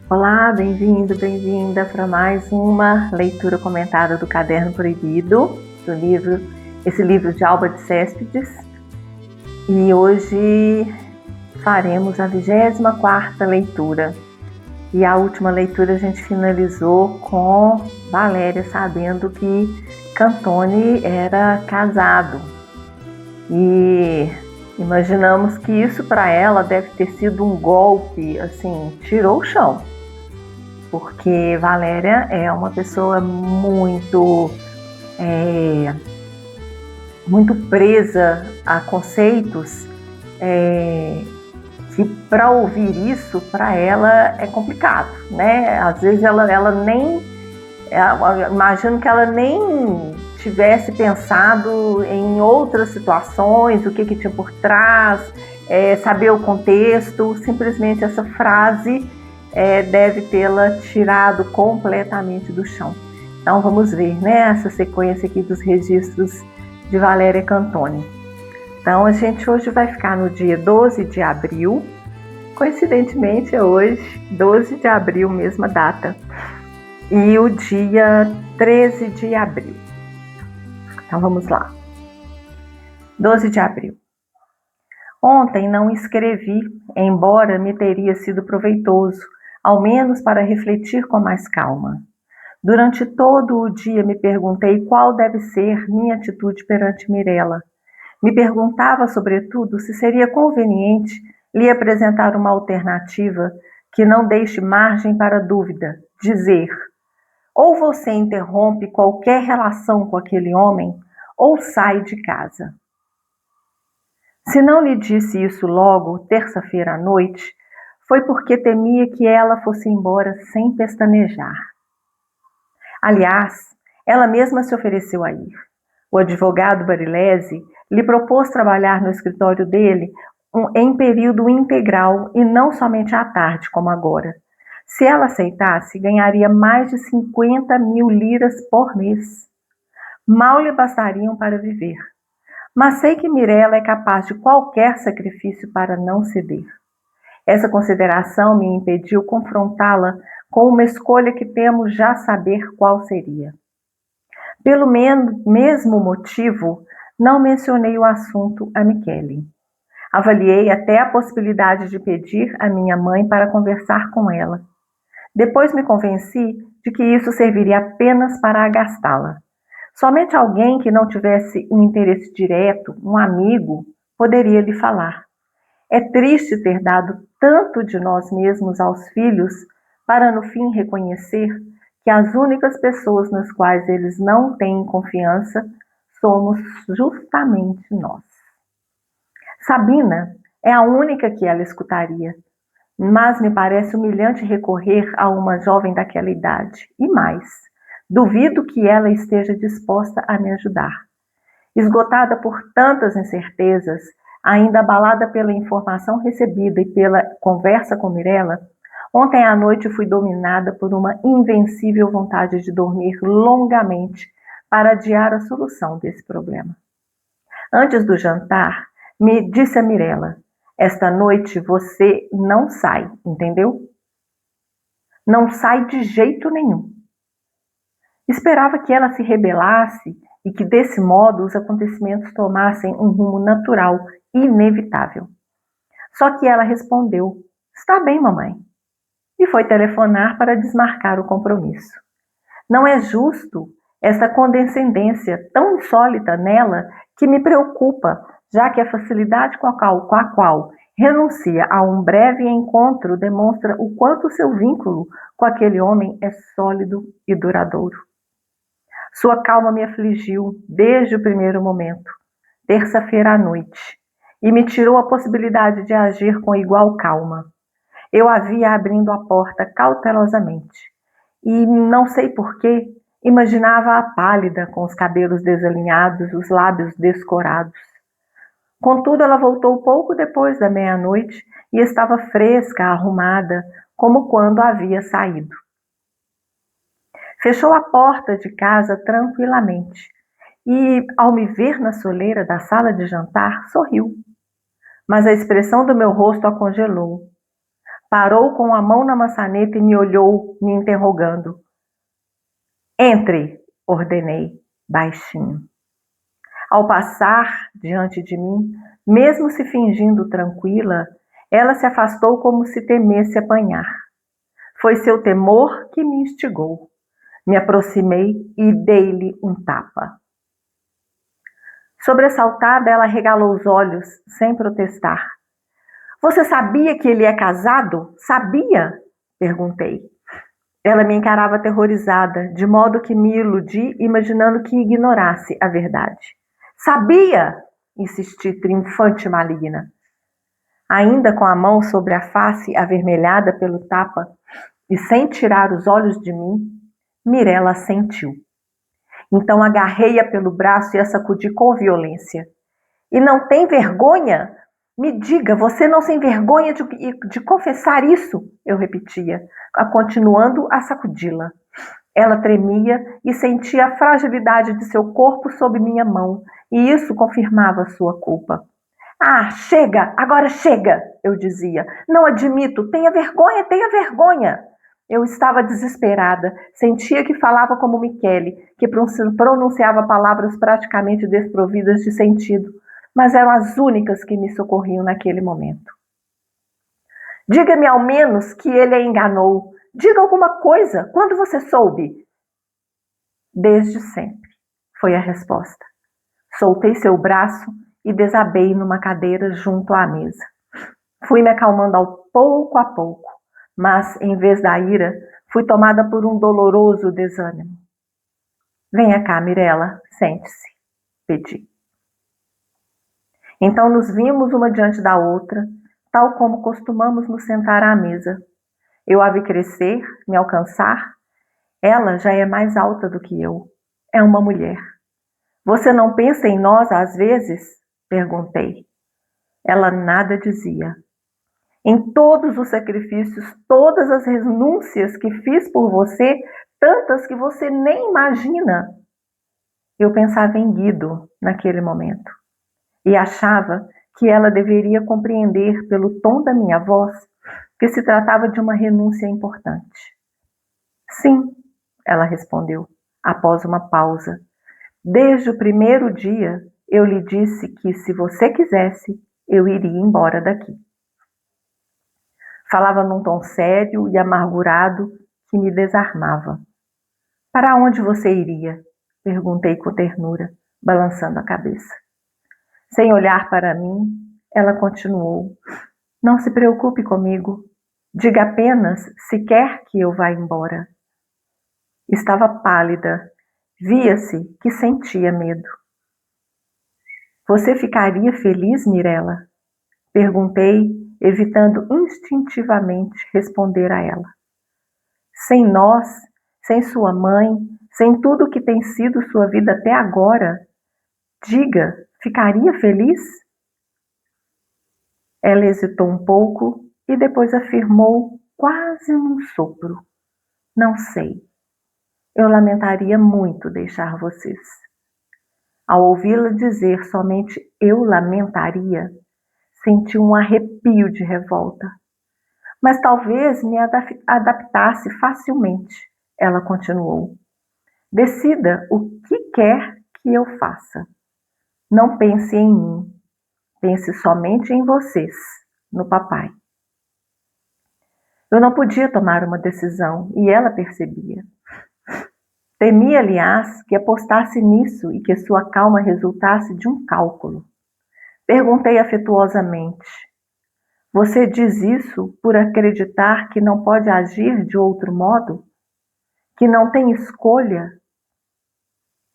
Olá, bem-vindo, bem-vinda para mais uma leitura comentada do Caderno Proibido, esse livro de Alba de Céspedes. E hoje faremos a 24ª leitura. E a última leitura a gente finalizou com Valéria sabendo que Cantone era casado. E imaginamos que isso para ela deve ter sido um golpe, assim, tirou o chão. Porque Valéria é uma pessoa muito presa a conceitos que para ouvir isso para ela é complicado, né? Às vezes ela nem, imagino que ela nem tivesse pensado em outras situações, o que tinha por trás, saber o contexto, simplesmente essa frase deve tê-la tirado completamente do chão. Então vamos ver, né, essa sequência aqui dos registros de Valéria Cantone. Então a gente hoje vai ficar no dia 12 de abril, coincidentemente é hoje, 12 de abril, mesma data, e o dia 13 de abril. Então vamos lá. 12 de abril. Ontem não escrevi, embora me teria sido proveitoso, ao menos para refletir com mais calma. Durante todo o dia me perguntei qual deve ser minha atitude perante Mirella. Me perguntava, sobretudo, se seria conveniente lhe apresentar uma alternativa que não deixe margem para dúvida, dizer: ou você interrompe qualquer relação com aquele homem, ou sai de casa. Se não lhe disse isso logo, terça-feira à noite, foi porque temia que ela fosse embora sem pestanejar. Aliás, ela mesma se ofereceu a ir. O advogado Barilese lhe propôs trabalhar no escritório dele em período integral e não somente à tarde, como agora. Se ela aceitasse, ganharia mais de 50.000 liras por mês. Mal lhe bastariam para viver. Mas sei que Mirella é capaz de qualquer sacrifício para não ceder. Essa consideração me impediu confrontá-la com uma escolha que temo já saber qual seria. Pelo mesmo motivo, não mencionei o assunto a Michele. Avaliei até a possibilidade de pedir à minha mãe para conversar com ela. Depois me convenci de que isso serviria apenas para agastá-la. Somente alguém que não tivesse um interesse direto, um amigo, poderia lhe falar. É triste ter dado tanto de nós mesmos aos filhos para no fim reconhecer que as únicas pessoas nas quais eles não têm confiança somos justamente nós. Sabina é a única que ela escutaria, mas me parece humilhante recorrer a uma jovem daquela idade. E mais, duvido que ela esteja disposta a me ajudar. Esgotada por tantas incertezas, ainda abalada pela informação recebida e pela conversa com Mirella, ontem à noite fui dominada por uma invencível vontade de dormir longamente para adiar a solução desse problema. Antes do jantar, me disse a Mirella: esta noite você não sai, entendeu? Não sai de jeito nenhum. Esperava que ela se rebelasse e que desse modo os acontecimentos tomassem um rumo natural e inevitável. Só que ela respondeu: está bem, mamãe, e foi telefonar para desmarcar o compromisso. Não é justo essa condescendência tão insólita nela que me preocupa, já que a facilidade com a qual renuncia a um breve encontro demonstra o quanto seu vínculo com aquele homem é sólido e duradouro. Sua calma me afligiu desde o primeiro momento, terça-feira à noite, e me tirou a possibilidade de agir com igual calma. Eu a via abrindo a porta cautelosamente, e não sei porquê, imaginava-a pálida, com os cabelos desalinhados, os lábios descorados. Contudo, ela voltou pouco depois da meia-noite e estava fresca, arrumada, como quando havia saído. Fechou a porta de casa tranquilamente e, ao me ver na soleira da sala de jantar, sorriu. Mas a expressão do meu rosto a congelou. Parou com a mão na maçaneta e me olhou, me interrogando. Entre, ordenei, baixinho. Ao passar diante de mim, mesmo se fingindo tranquila, ela se afastou como se temesse apanhar. Foi seu temor que me instigou. Me aproximei e dei-lhe um tapa. Sobressaltada, ela regalou os olhos, sem protestar. Você sabia que ele é casado? Sabia? Perguntei. Ela me encarava aterrorizada, de modo que me iludi, imaginando que ignorasse a verdade. Sabia! Insisti, triunfante e maligna. Ainda com a mão sobre a face avermelhada pelo tapa e sem tirar os olhos de mim, Mirella assentiu. Então agarrei-a pelo braço e a sacudi com violência. E não tem vergonha? Me diga, você não se envergonha de confessar isso? Eu repetia, continuando a sacudi-la. Ela tremia e sentia a fragilidade de seu corpo sob minha mão, e isso confirmava sua culpa. Ah, chega, agora chega, eu dizia. Não admito, tenha vergonha, tenha vergonha. Eu estava desesperada, sentia que falava como Michele, que pronunciava palavras praticamente desprovidas de sentido, mas eram as únicas que me socorriam naquele momento. Diga-me ao menos que ele a enganou. Diga alguma coisa, quando você soube? Desde sempre, foi a resposta. Soltei seu braço e desabei numa cadeira junto à mesa. Fui me acalmando a pouco, mas, em vez da ira, fui tomada por um doloroso desânimo. Venha cá, Mirella, sente-se, pedi. Então nos vimos uma diante da outra, tal como costumamos nos sentar à mesa. Eu a vi crescer, me alcançar. Ela já é mais alta do que eu. É uma mulher. Você não pensa em nós às vezes? Perguntei. Ela nada dizia. Em todos os sacrifícios, todas as renúncias que fiz por você, tantas que você nem imagina. Eu pensava em Guido naquele momento e achava que ela deveria compreender pelo tom da minha voz que se tratava de uma renúncia importante. Sim, ela respondeu, após uma pausa. Desde o primeiro dia, eu lhe disse que, se você quisesse, eu iria embora daqui. Falava num tom sério e amargurado que me desarmava. Para onde você iria? Perguntei com ternura, balançando a cabeça. Sem olhar para mim, ela continuou. Não se preocupe comigo. Diga apenas se quer que eu vá embora. Estava pálida. Via-se que sentia medo. Você ficaria feliz, Mirella? Perguntei, evitando instintivamente responder a ela. Sem nós, sem sua mãe, sem tudo o que tem sido sua vida até agora, diga, ficaria feliz? Ela hesitou um pouco e depois afirmou, quase num sopro. Não sei. Eu lamentaria muito deixar vocês. Ao ouvi-la dizer somente eu lamentaria, senti um arrepio de revolta. Mas talvez me adaptasse facilmente, ela continuou. Decida o que quer que eu faça. Não pense em mim. Pense somente em vocês, no papai. Eu não podia tomar uma decisão e ela percebia. Temia, aliás, que apostasse nisso e que sua calma resultasse de um cálculo. Perguntei afetuosamente. Você diz isso por acreditar que não pode agir de outro modo? Que não tem escolha?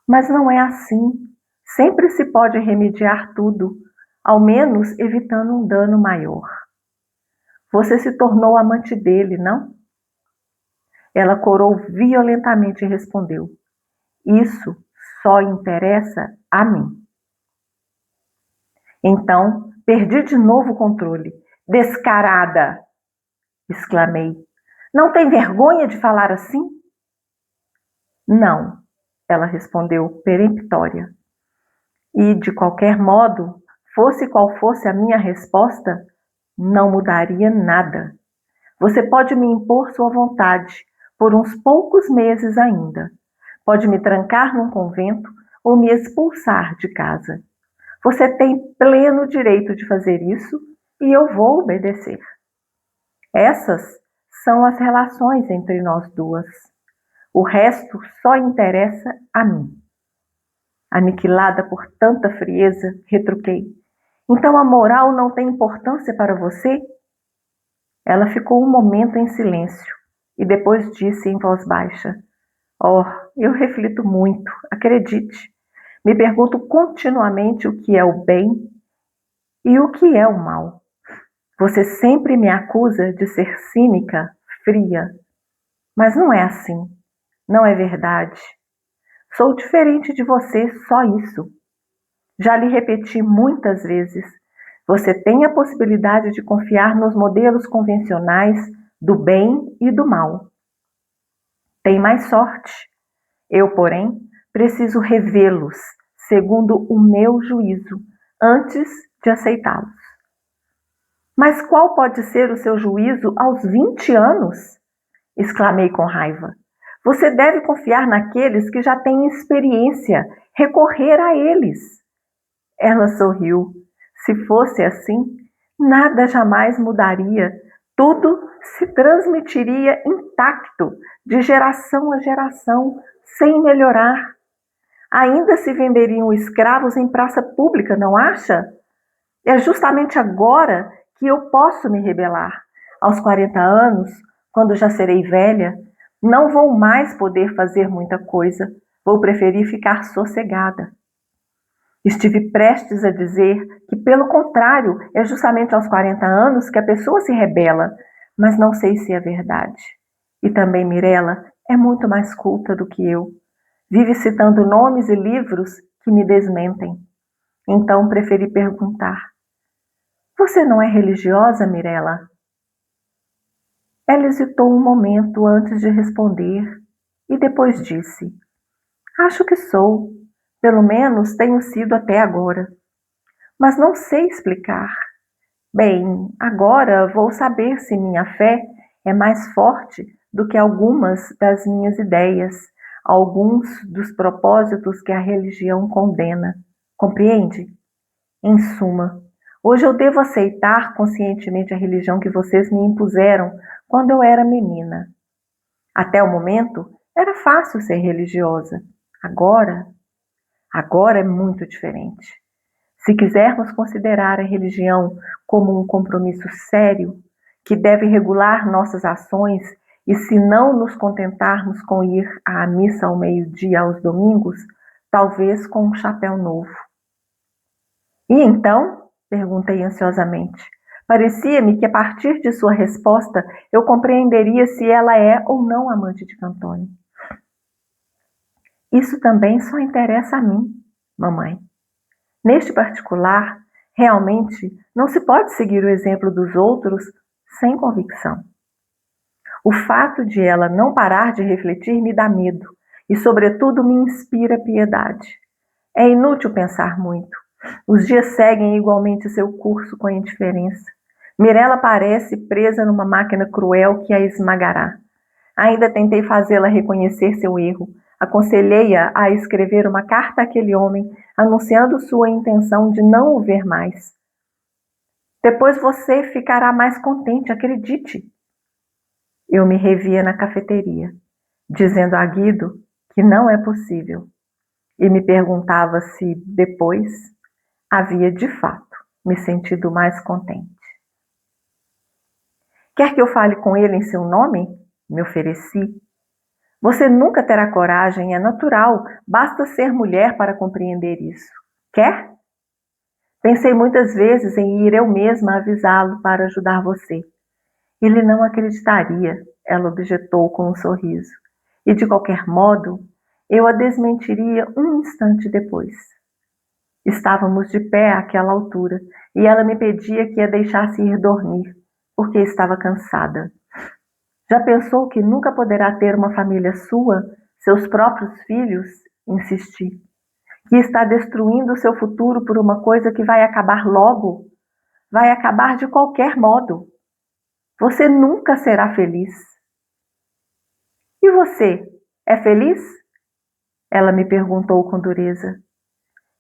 Mas não é assim. Sempre se pode remediar tudo, ao menos evitando um dano maior. Você se tornou amante dele, não? Ela corou violentamente e respondeu. Isso só interessa a mim. Então, perdi de novo o controle. Descarada! Exclamei. Não tem vergonha de falar assim? Não, ela respondeu peremptória. E, de qualquer modo, fosse qual fosse a minha resposta, não mudaria nada. Você pode me impor sua vontade por uns poucos meses ainda. Pode me trancar num convento ou me expulsar de casa. Você tem pleno direito de fazer isso e eu vou obedecer. Essas são as relações entre nós duas. O resto só interessa a mim. Aniquilada por tanta frieza, retruquei. Então a moral não tem importância para você? Ela ficou um momento em silêncio e depois disse em voz baixa: Oh, eu reflito muito, acredite. Me pergunto continuamente o que é o bem e o que é o mal. Você sempre me acusa de ser cínica, fria, mas não é assim. Não é verdade. Sou diferente de você, só isso. Já lhe repeti muitas vezes. Você tem a possibilidade de confiar nos modelos convencionais do bem e do mal. Tem mais sorte. Eu, porém, preciso revê-los segundo o meu juízo, antes de aceitá-los. Mas qual pode ser o seu juízo aos 20 anos? Exclamei com raiva. Você deve confiar naqueles que já têm experiência, recorrer a eles. Ela sorriu. Se fosse assim, nada jamais mudaria. Tudo se transmitiria intacto, de geração a geração, sem melhorar. Ainda se venderiam escravos em praça pública, não acha? É justamente agora que eu posso me rebelar. Aos 40 anos, quando já serei velha, não vou mais poder fazer muita coisa. Vou preferir ficar sossegada. Estive prestes a dizer que, pelo contrário, é justamente aos 40 anos que a pessoa se rebela, mas não sei se é verdade. E também Mirella é muito mais culta do que eu. Vive citando nomes e livros que me desmentem. Então preferi perguntar: Você não é religiosa, Mirella? Ela hesitou um momento antes de responder e depois disse: Acho que sou. Pelo menos tenho sido até agora. Mas não sei explicar. Bem, agora vou saber se minha fé é mais forte do que algumas das minhas ideias, alguns dos propósitos que a religião condena. Compreende? Em suma, hoje eu devo aceitar conscientemente a religião que vocês me impuseram quando eu era menina. Até o momento, era fácil ser religiosa. Agora é muito diferente. Se quisermos considerar a religião como um compromisso sério, que deve regular nossas ações, e se não nos contentarmos com ir à missa ao meio-dia aos domingos, talvez com um chapéu novo. E então? Perguntei ansiosamente. Parecia-me que a partir de sua resposta eu compreenderia se ela é ou não amante de Cantone. Isso também só interessa a mim, mamãe. Neste particular, realmente não se pode seguir o exemplo dos outros sem convicção. O fato de ela não parar de refletir me dá medo e, sobretudo, me inspira piedade. É inútil pensar muito. Os dias seguem igualmente seu curso com indiferença. Mirella parece presa numa máquina cruel que a esmagará. Ainda tentei fazê-la reconhecer seu erro. Aconselhei-a a escrever uma carta àquele homem, anunciando sua intenção de não o ver mais. Depois você ficará mais contente, acredite. Eu me revia na cafeteria, dizendo a Guido que não é possível, e me perguntava se, depois, havia de fato me sentido mais contente. Quer que eu fale com ele em seu nome? Me ofereci. Você nunca terá coragem, é natural, basta ser mulher para compreender isso. Quer? Pensei muitas vezes em ir eu mesma avisá-lo para ajudar você. Ele não acreditaria, ela objetou com um sorriso. E de qualquer modo, eu a desmentiria um instante depois. Estávamos de pé àquela altura e ela me pedia que a deixasse ir dormir, porque estava cansada. Já pensou que nunca poderá ter uma família sua, seus próprios filhos? Insisti. Que está destruindo o seu futuro por uma coisa que vai acabar logo? Vai acabar de qualquer modo. Você nunca será feliz. E você, é feliz? Ela me perguntou com dureza.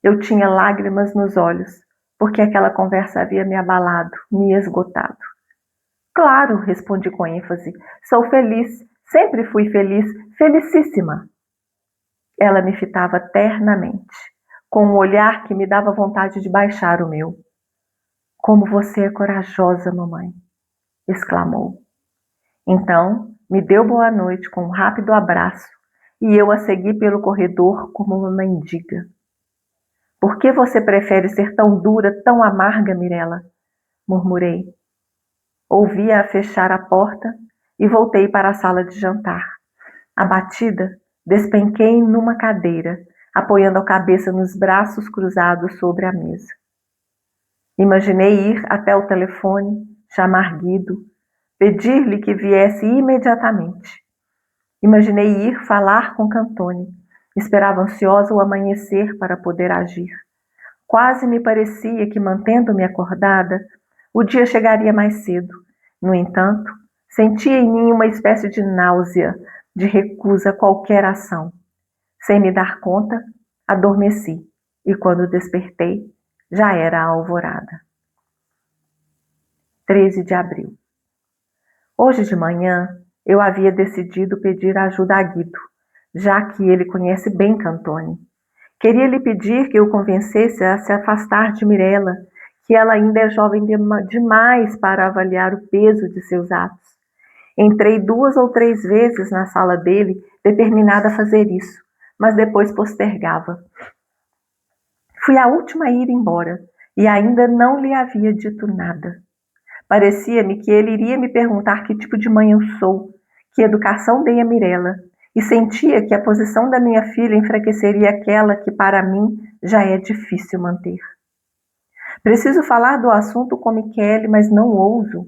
Eu tinha lágrimas nos olhos, porque aquela conversa havia me abalado, me esgotado. Claro, respondi com ênfase. Sou feliz, sempre fui feliz, felicíssima. Ela me fitava ternamente, com um olhar que me dava vontade de baixar o meu. Como você é corajosa, mamãe, exclamou. Então, me deu boa noite com um rápido abraço e eu a segui pelo corredor como uma mendiga. Por que você prefere ser tão dura, tão amarga, Mirella? Murmurei. Ouvi-a fechar a porta e voltei para a sala de jantar. Abatida, despenquei numa cadeira, apoiando a cabeça nos braços cruzados sobre a mesa. Imaginei ir até o telefone, chamar Guido, pedir-lhe que viesse imediatamente. Imaginei ir falar com Cantone. Esperava ansiosa o amanhecer para poder agir. Quase me parecia que, mantendo-me acordada, o dia chegaria mais cedo. No entanto, sentia em mim uma espécie de náusea, de recusa a qualquer ação. Sem me dar conta, adormeci, e quando despertei, já era a alvorada. 13 de abril. Hoje de manhã, eu havia decidido pedir ajuda a Guido, já que ele conhece bem Cantone. Queria lhe pedir que o convencesse a se afastar de Mirella, que ela ainda é jovem demais para avaliar o peso de seus atos. Entrei 2 ou 3 vezes na sala dele, determinada a fazer isso, mas depois postergava. Fui a última a ir embora, e ainda não lhe havia dito nada. Parecia-me que ele iria me perguntar que tipo de mãe eu sou, que educação dei a Mirella, e sentia que a posição da minha filha enfraqueceria aquela que para mim já é difícil manter. Preciso falar do assunto com Michele, mas não ouso.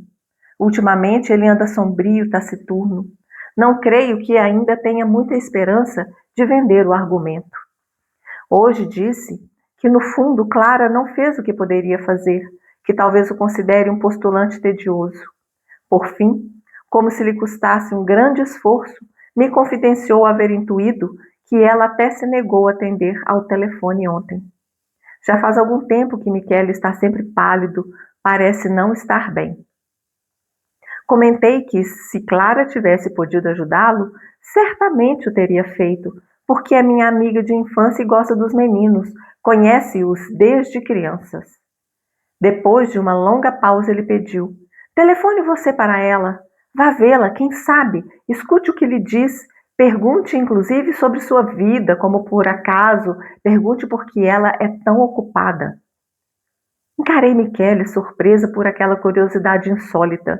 Ultimamente ele anda sombrio, taciturno. Não creio que ainda tenha muita esperança de vender o argumento. Hoje disse que no fundo Clara não fez o que poderia fazer, que talvez o considere um postulante tedioso. Por fim, como se lhe custasse um grande esforço, me confidenciou haver intuído que ela até se negou a atender ao telefone ontem. Já faz algum tempo que Michele está sempre pálido, parece não estar bem. Comentei que, se Clara tivesse podido ajudá-lo, certamente o teria feito, porque é minha amiga de infância e gosta dos meninos, conhece-os desde crianças. Depois de uma longa pausa, ele pediu: telefone você para ela. Vá vê-la, quem sabe, escute o que lhe diz, pergunte inclusive sobre sua vida, como por acaso, pergunte por que ela é tão ocupada. Encarei Michele, surpresa por aquela curiosidade insólita,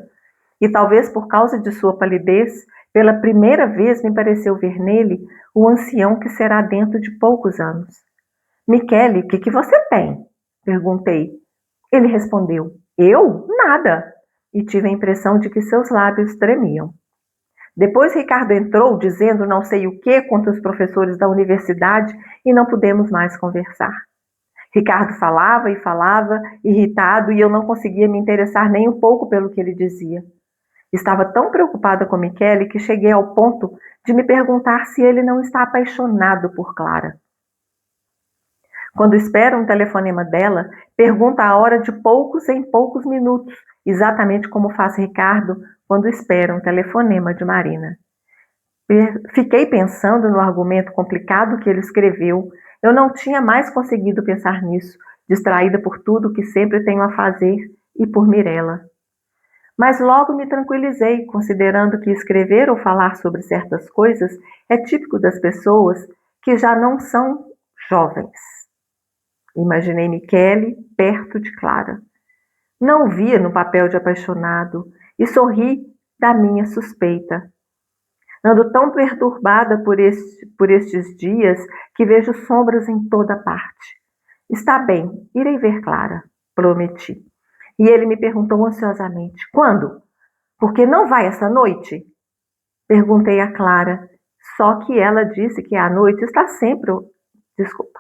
e talvez por causa de sua palidez, pela primeira vez me pareceu ver nele o ancião que será dentro de poucos anos. Michele, o que você tem? Perguntei. Ele respondeu: eu? Nada. E tive a impressão de que seus lábios tremiam. Depois Ricardo entrou dizendo não sei o que contra os professores da universidade e não pudemos mais conversar. Ricardo falava e falava, irritado, e eu não conseguia me interessar nem um pouco pelo que ele dizia. Estava tão preocupada com Michele que cheguei ao ponto de me perguntar se ele não está apaixonado por Clara. Quando espera um telefonema dela, pergunta a hora de poucos em poucos minutos, exatamente como faz Ricardo quando espera um telefonema de Marina. Fiquei pensando no argumento complicado que ele escreveu. Eu não tinha mais conseguido pensar nisso, distraída por tudo que sempre tenho a fazer e por Mirella. Mas logo me tranquilizei, considerando que escrever ou falar sobre certas coisas é típico das pessoas que já não são jovens. Imaginei Michele perto de Clara. Não o via no papel de apaixonado e sorri da minha suspeita. Ando tão perturbada por estes dias que vejo sombras em toda parte. Está bem, irei ver Clara, prometi. E ele me perguntou ansiosamente: quando? Porque não vai essa noite? Perguntei a Clara, só que ela disse que à noite está sempre... Desculpa.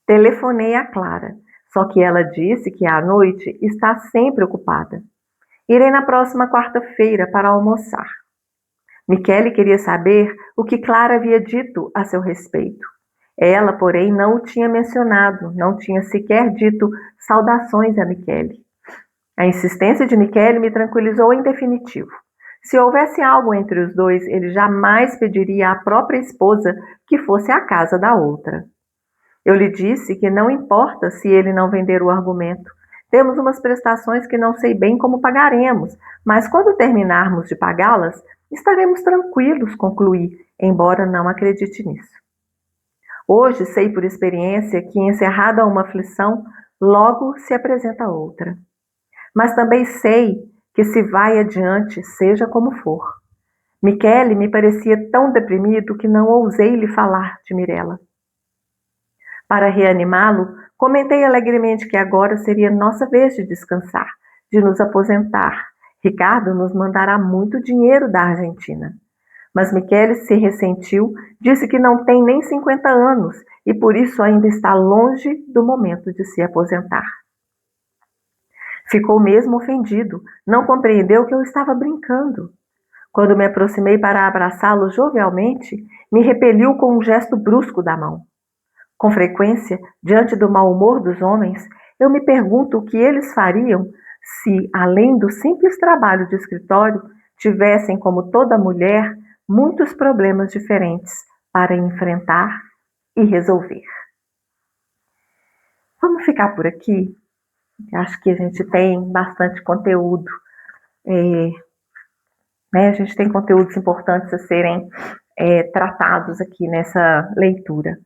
Telefonei a Clara, só que ela disse que à noite está sempre ocupada. Irei na próxima quarta-feira para almoçar. Michele queria saber o que Clara havia dito a seu respeito. Ela, porém, não o tinha mencionado, não tinha sequer dito saudações a Michele. A insistência de Michele me tranquilizou em definitivo. Se houvesse algo entre os dois, ele jamais pediria à própria esposa que fosse à casa da outra. Eu lhe disse que não importa se ele não vender o argumento. Temos umas prestações que não sei bem como pagaremos, mas quando terminarmos de pagá-las, estaremos tranquilos, concluí, embora não acredite nisso. Hoje sei por experiência que, encerrada uma aflição, logo se apresenta outra. Mas também sei que se vai adiante, seja como for. Michele me parecia tão deprimido que não ousei lhe falar de Mirella. Para reanimá-lo, comentei alegremente que agora seria nossa vez de descansar, de nos aposentar. Ricardo nos mandará muito dinheiro da Argentina. Mas Michele se ressentiu, disse que não tem nem 50 anos e por isso ainda está longe do momento de se aposentar. Ficou mesmo ofendido, não compreendeu que eu estava brincando. Quando me aproximei para abraçá-lo jovialmente, me repeliu com um gesto brusco da mão. Com frequência, diante do mau humor dos homens, eu me pergunto o que eles fariam se, além do simples trabalho de escritório, tivessem, como toda mulher, muitos problemas diferentes para enfrentar e resolver. Vamos ficar por aqui? Acho que a gente tem bastante conteúdo. A gente tem conteúdos importantes a serem tratados aqui nessa leitura.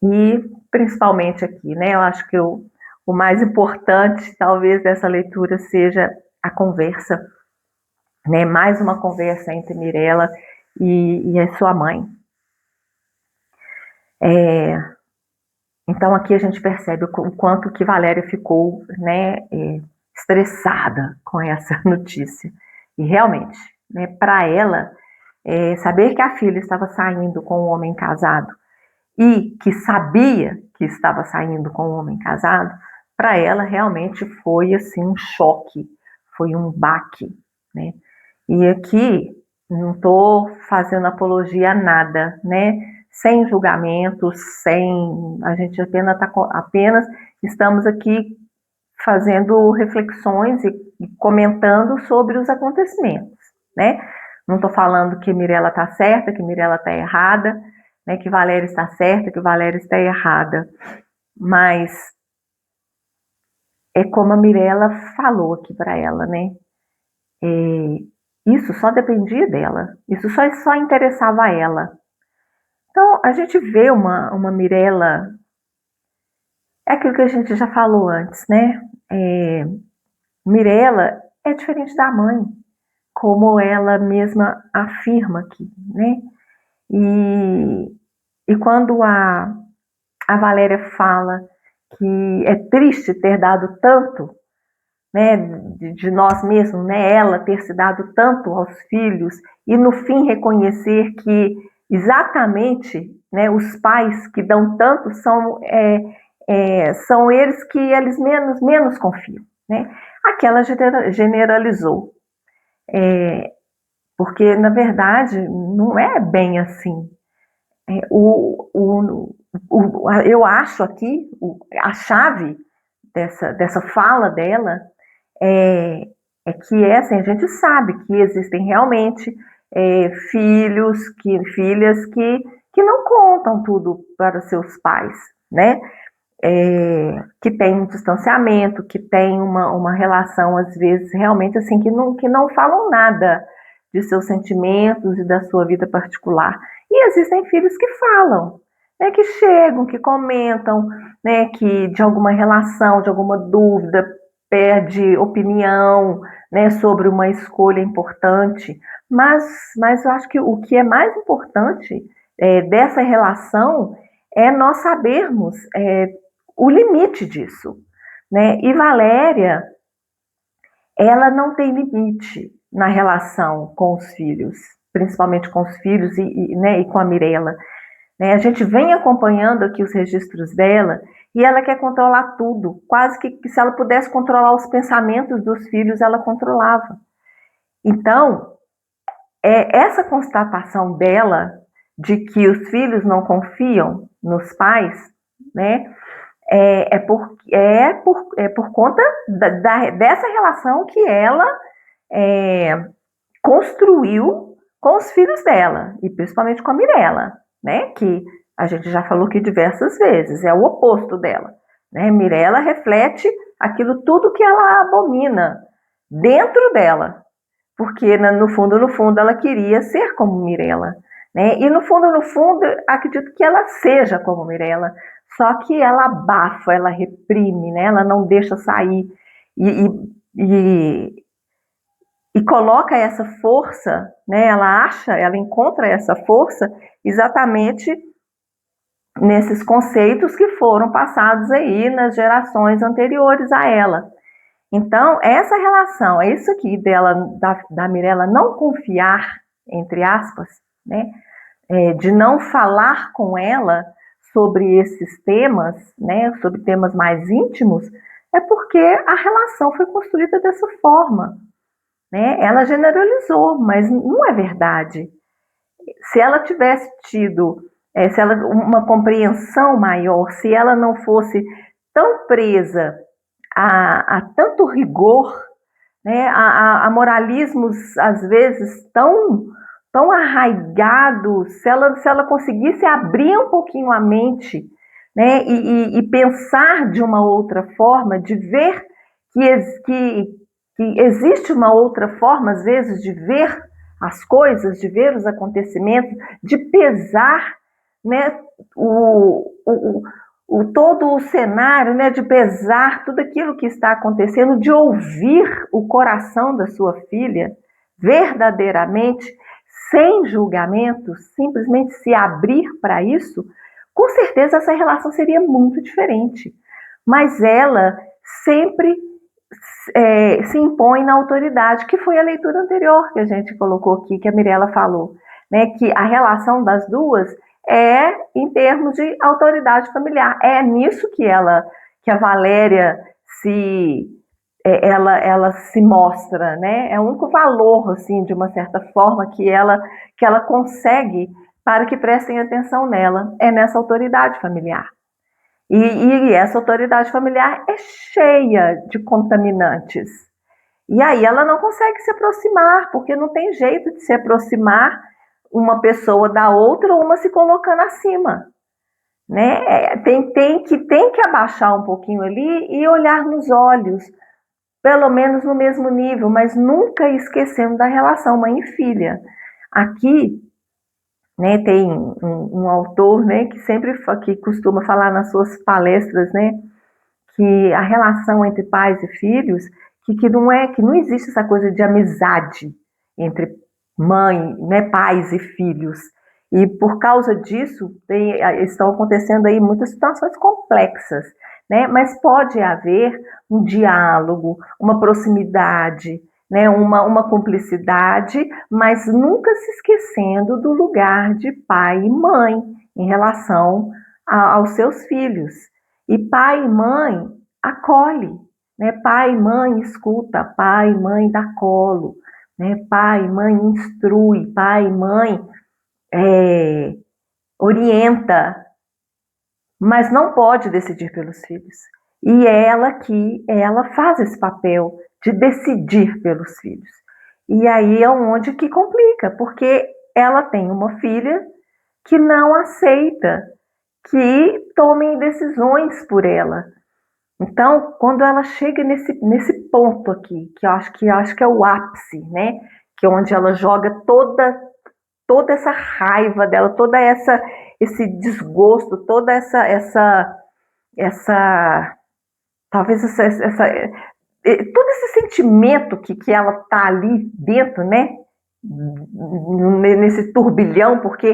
E principalmente aqui, né? Eu acho que o mais importante, talvez, dessa leitura seja a conversa, né? Mais uma conversa entre Mirella e a sua mãe. Então aqui a gente percebe o quanto que Valéria ficou, né, estressada com essa notícia. E realmente, né, para ela, saber que a filha estava saindo com um homem casado e que sabia que estava saindo com um homem casado, para ela realmente foi assim um choque, foi um baque, né? E aqui não estou fazendo apologia a nada, né? Sem julgamentos, a gente apenas estamos aqui fazendo reflexões e comentando sobre os acontecimentos, né? Não estou falando que Mirella está certa, que Mirella está errada, né? Que Valéria está certa, que Valéria está errada, mas é como a Mirella falou aqui para ela, né? Isso só dependia dela, isso só interessava a ela. Então, a gente vê uma Mirella, é aquilo que a gente já falou antes, né? Mirella é diferente da mãe, como ela mesma afirma aqui, né? E quando a Valéria fala que é triste ter dado tanto, né, de nós mesmos, né, ela ter se dado tanto aos filhos e no fim reconhecer que exatamente, né, os pais que dão tanto são eles que eles menos confiam, né? Aqui ela generalizou, porque na verdade não é bem assim. Eu acho aqui a chave dessa fala dela é que assim, a gente sabe que existem realmente filhas que não contam tudo para seus pais, né? Que tem um distanciamento, que tem uma relação, às vezes, realmente assim, que não falam nada de seus sentimentos e da sua vida particular. E existem filhos que falam, né, que chegam, que comentam, né, que de alguma relação, de alguma dúvida, pede opinião, né, sobre uma escolha importante. Mas eu acho que o que é mais importante dessa relação é nós sabermos o limite disso, né? E Valéria, ela não tem limite na relação com os filhos, principalmente com os filhos né, e com a Mirella. Né? A gente vem acompanhando aqui os registros dela e ela quer controlar tudo, quase que se ela pudesse controlar os pensamentos dos filhos, ela controlava. Então, essa constatação dela de que os filhos não confiam nos pais, né, por conta dessa relação que ela construiu com os filhos dela, e principalmente com a Mirella, né, que a gente já falou aqui diversas vezes, é o oposto dela. Né? Mirella reflete aquilo tudo que ela abomina dentro dela, porque no fundo, no fundo, ela queria ser como Mirella. Né? E no fundo, acredito que ela seja como Mirella, só que ela abafa, ela reprime, né? Ela não deixa sair e, e coloca essa força, né? Ela encontra essa força exatamente nesses conceitos que foram passados aí nas gerações anteriores a ela. Então, essa relação, é isso aqui dela, da Mirella não confiar, entre aspas, né? De não falar com ela sobre esses temas, né? Sobre temas mais íntimos, é porque a relação foi construída dessa forma. Né? Ela generalizou, mas não é verdade. Se ela tivesse tido uma compreensão maior, se ela não fosse tão presa a tanto rigor, né, a moralismos às vezes tão arraigados, se ela conseguisse abrir um pouquinho a mente, né, e pensar de uma outra forma, de ver que existe uma outra forma, às vezes, de ver as coisas, de ver os acontecimentos, de pesar, né, todo o cenário, né, de pesar tudo aquilo que está acontecendo, de ouvir o coração da sua filha verdadeiramente, sem julgamento, simplesmente se abrir para isso, com certeza essa relação seria muito diferente. Mas ela sempre se impõe na autoridade, que foi a leitura anterior que a gente colocou aqui, que a Mirella falou, né, que a relação das duas é em termos de autoridade familiar. É nisso que a Valéria ela se mostra, né? É o único valor, assim, de uma certa forma, que ela consegue para que prestem atenção nela, é nessa autoridade familiar. E essa autoridade familiar é cheia de contaminantes. E aí ela não consegue se aproximar, porque não tem jeito de se aproximar uma pessoa da outra, uma se colocando acima. Né? Tem que abaixar um pouquinho ali e olhar nos olhos, pelo menos no mesmo nível, mas nunca esquecendo da relação mãe e filha. Aqui, né, tem um autor, né, que costuma falar nas suas palestras, né, que a relação entre pais e filhos, que não existe essa coisa de amizade entre mãe, né, pais e filhos. E por causa disso, estão acontecendo aí muitas situações complexas, né? Mas pode haver um diálogo, uma proximidade, né? Uma cumplicidade, mas nunca se esquecendo do lugar de pai e mãe em relação aos seus filhos. E pai e mãe acolhe, né? Pai e mãe escuta, pai e mãe dá colo, né? Pai e mãe instrui, pai e mãe orienta, mas não pode decidir pelos filhos. E ela faz esse papel de decidir pelos filhos. E aí é onde que complica, porque ela tem uma filha que não aceita que tomem decisões por ela. Então, quando ela chega nesse ponto aqui, que eu acho que é o ápice, né? Que é onde ela joga toda essa raiva dela, esse desgosto, toda essa talvez todo esse sentimento que ela tá ali dentro, né? Nesse turbilhão, porque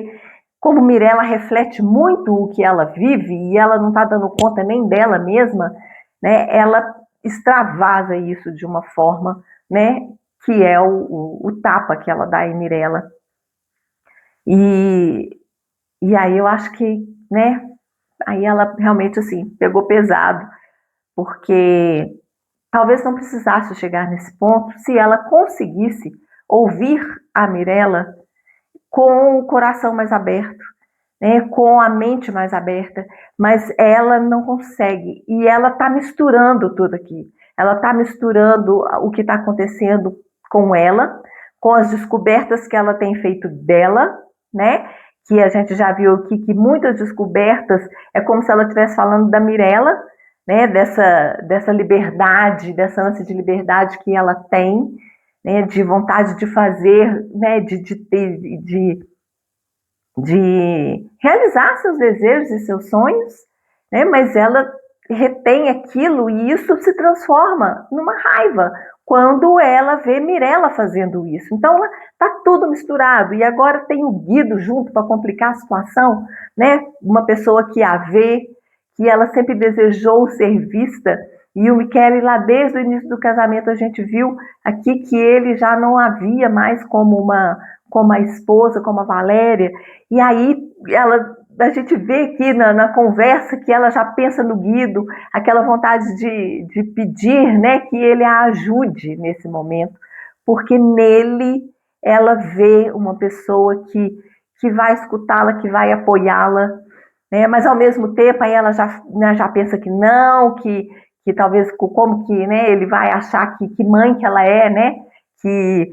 como Mirella reflete muito o que ela vive e ela não está dando conta nem dela mesma, né? Ela extravasa isso de uma forma, né? Que é o tapa que ela dá em Mirella. E aí eu acho que, né, aí ela realmente, assim, pegou pesado, porque talvez não precisasse chegar nesse ponto se ela conseguisse ouvir a Mirella com o coração mais aberto, né, com a mente mais aberta, mas ela não consegue, e ela está misturando tudo aqui. Ela está misturando o que está acontecendo com ela, com as descobertas que ela tem feito dela, né? Que a gente já viu aqui que muitas descobertas é como se ela estivesse falando da Mirella, né? Dessa liberdade, dessa ânsia de liberdade que ela tem, né? De vontade de fazer, né? De realizar seus desejos e seus sonhos, né? Mas ela retém aquilo e isso se transforma numa raiva quando ela vê Mirella fazendo isso. Então tá tudo misturado e agora tem o Guido junto para complicar a situação, né? Uma pessoa que a vê, que ela sempre desejou ser vista, e o Michele lá desde o início do casamento a gente viu aqui que ele já não havia mais como a esposa, como a Valéria, e aí a gente vê aqui na conversa que ela já pensa no Guido, aquela vontade de pedir, né, que ele a ajude nesse momento, porque nele ela vê uma pessoa que vai escutá-la, que vai apoiá-la, né, mas ao mesmo tempo aí ela já, né, já pensa que não, que talvez como que, né, ele vai achar que mãe que ela é, né, que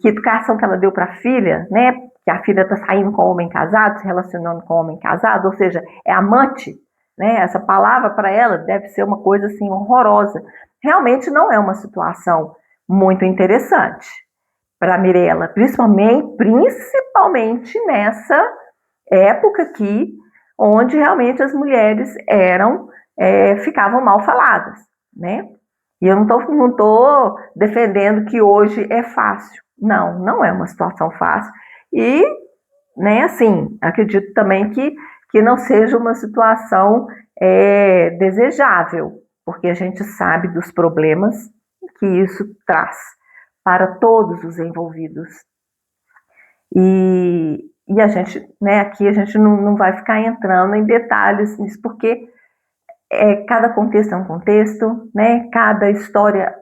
educação que ela deu para a filha, né? Que a filha está saindo com homem casado, se relacionando com homem casado, ou seja, é amante, né? Essa palavra para ela deve ser uma coisa assim horrorosa. Realmente não é uma situação muito interessante para a Mirella, principalmente nessa época aqui, onde realmente as mulheres ficavam mal faladas, né? E eu não tô defendendo que hoje é fácil. Não, não é uma situação fácil. E, né, assim, acredito também que não seja uma situação desejável, porque a gente sabe dos problemas que isso traz para todos os envolvidos. E a gente, né, aqui a gente não vai ficar entrando em detalhes nisso, porque cada contexto é um contexto, né? Cada história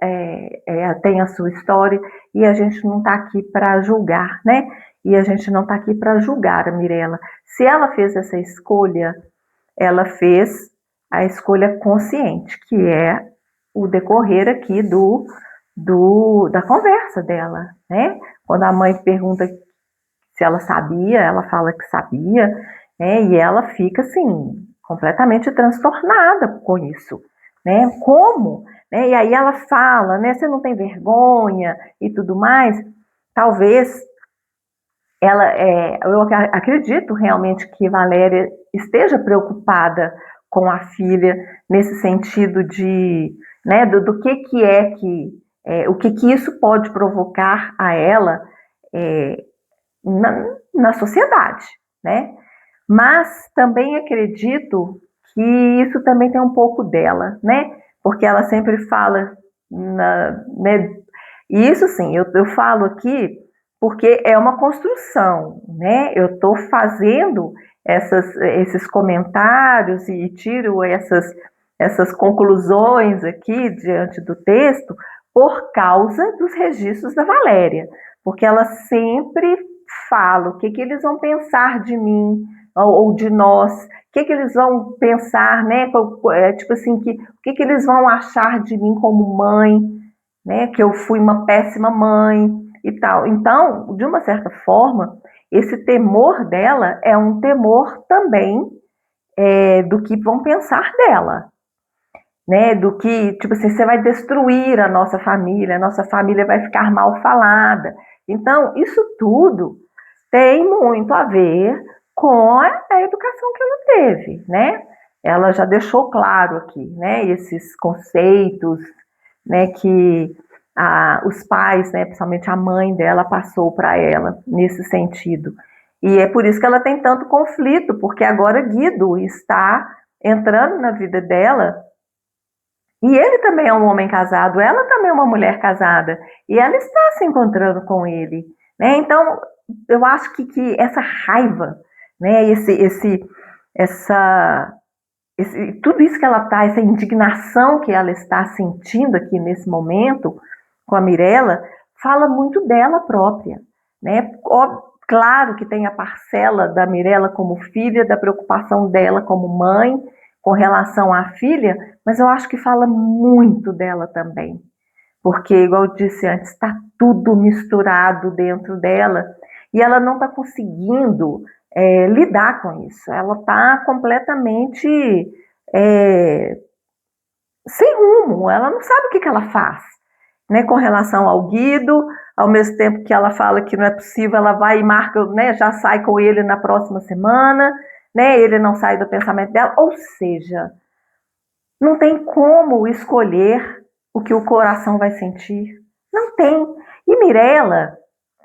tem a sua história e a gente não está aqui para julgar, né? E a gente não está aqui para julgar a Mirella. Se ela fez essa escolha, ela fez a escolha consciente, que é o decorrer aqui da conversa dela, né? Quando a mãe pergunta se ela sabia, ela fala que sabia, né? E ela fica assim completamente transtornada com isso, né? Como? Né? E aí ela fala, né? Você não tem vergonha e tudo mais. Talvez eu acredito realmente que Valéria esteja preocupada com a filha nesse sentido de, né? Do que é o que isso pode provocar a ela na sociedade, né? Mas também acredito que isso também tem um pouco dela, né? Porque ela sempre fala, né? E isso sim, eu falo aqui porque é uma construção, né? Eu estou fazendo esses comentários e tiro essas conclusões aqui diante do texto por causa dos registros da Valéria, porque ela sempre fala o que eles vão pensar de mim, ou de nós, o que eles vão pensar, né? Tipo assim, o que eles vão achar de mim como mãe, né? Que eu fui uma péssima mãe e tal. Então, de uma certa forma, esse temor dela é um temor também do que vão pensar dela, né? Do que, tipo assim, você vai destruir a nossa família vai ficar mal falada. Então, isso tudo tem muito a ver com a educação que ela teve, né? Ela já deixou claro aqui, né? Esses conceitos, né? Que os pais, né? Principalmente a mãe dela passou para ela nesse sentido. E é por isso que ela tem tanto conflito, porque agora Guido está entrando na vida dela e ele também é um homem casado, ela também é uma mulher casada e ela está se encontrando com ele, né? Então eu acho que essa raiva, né, essa tudo isso que ela está, essa indignação que ela está sentindo aqui nesse momento com a Mirella, fala muito dela própria, né? Claro que tem a parcela da Mirella como filha, da preocupação dela como mãe com relação à filha, mas eu acho que fala muito dela também, porque, igual eu disse antes, está tudo misturado dentro dela e ela não está conseguindo lidar com isso. Ela está completamente sem rumo, ela não sabe o que ela faz, né, com relação ao Guido. Ao mesmo tempo que ela fala que não é possível, ela vai e marca, né, já sai com ele na próxima semana, né, ele não sai do pensamento dela, ou seja, não tem como escolher o que o coração vai sentir, não tem. E Mirella,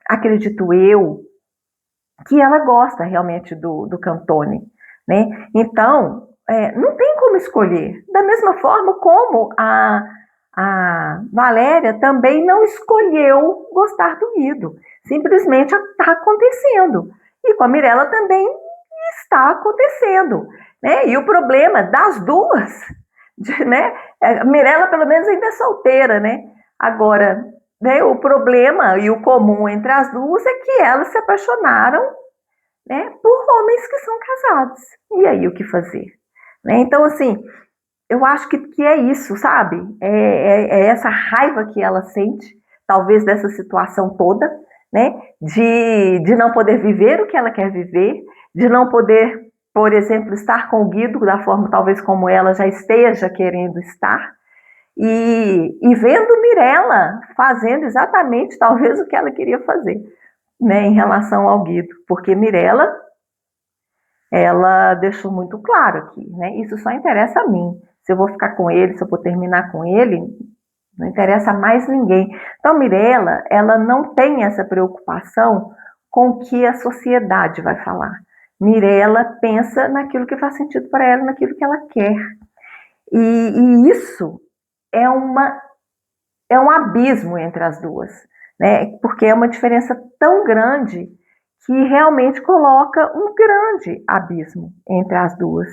acredito eu, que ela gosta realmente do Cantone, né, então não tem como escolher, da mesma forma como a Valéria também não escolheu gostar do Guido. Simplesmente está acontecendo. E com a Mirella também está acontecendo. Né? E o problema das duas, né? A Mirella pelo menos ainda é solteira, né? Agora, né, o problema e o comum entre as duas é que elas se apaixonaram, né, por homens que são casados. E aí o que fazer? Né? Então, assim, eu acho que é isso, sabe? É essa raiva que ela sente, talvez dessa situação toda, né? De não poder viver o que ela quer viver, de não poder, por exemplo, estar com o Guido da forma talvez como ela já esteja querendo estar, e vendo Mirella fazendo exatamente talvez o que ela queria fazer, né? Em relação ao Guido, porque Mirella, ela deixou muito claro aqui, né? Isso só interessa a mim. Se eu vou ficar com ele, se eu vou terminar com ele, não interessa a mais ninguém. Então, Mirella, ela não tem essa preocupação com o que a sociedade vai falar. Mirella pensa naquilo que faz sentido para ela, naquilo que ela quer. E isso é um abismo entre as duas, né? Porque é uma diferença tão grande que realmente coloca um grande abismo entre as duas.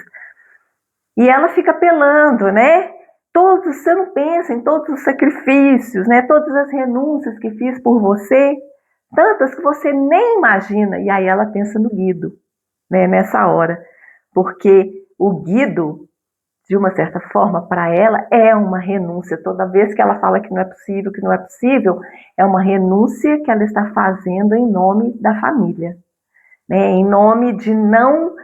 E ela fica apelando, né? Você não pensa em todos os sacrifícios, né? Todas as renúncias que fiz por você, tantas que você nem imagina. E aí ela pensa no Guido, né? Nessa hora, porque o Guido, de uma certa forma, para ela é uma renúncia. Toda vez que ela fala que não é possível, é uma renúncia que ela está fazendo em nome da família, né? Em nome de não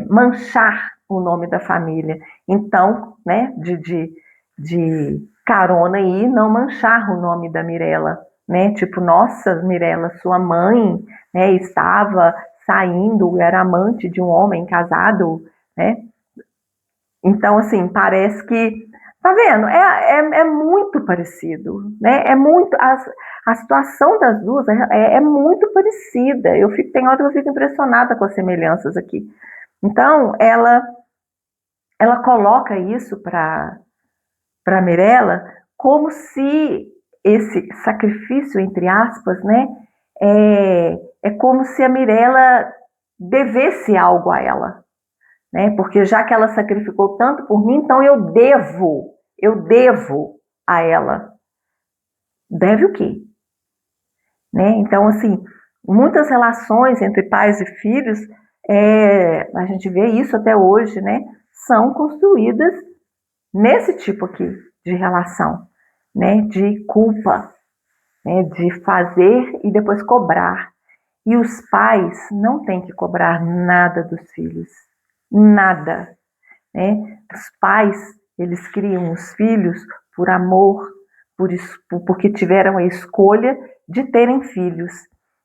manchar o nome da família. Então, né, de carona aí, não manchar o nome da Mirella, né? Tipo, nossa, Mirella, sua mãe, né, estava saindo, era amante de um homem casado, né? Então, assim, parece que, tá vendo? É muito parecido, né? A situação das duas é muito parecida. Tem hora que eu fico impressionada com as semelhanças aqui. Então, ela coloca isso para Mirella como se esse sacrifício, entre aspas, né, é como se a Mirella devesse algo a ela, né? Porque já que ela sacrificou tanto por mim, então eu devo a ela. Deve o quê? Né? Então, assim, muitas relações entre pais e filhos, a gente vê isso até hoje, né? São construídas nesse tipo aqui de relação, né? De culpa, né? De fazer e depois cobrar. E os pais não têm que cobrar nada dos filhos, nada, né? Os pais, eles criam os filhos por amor, porque tiveram a escolha de terem filhos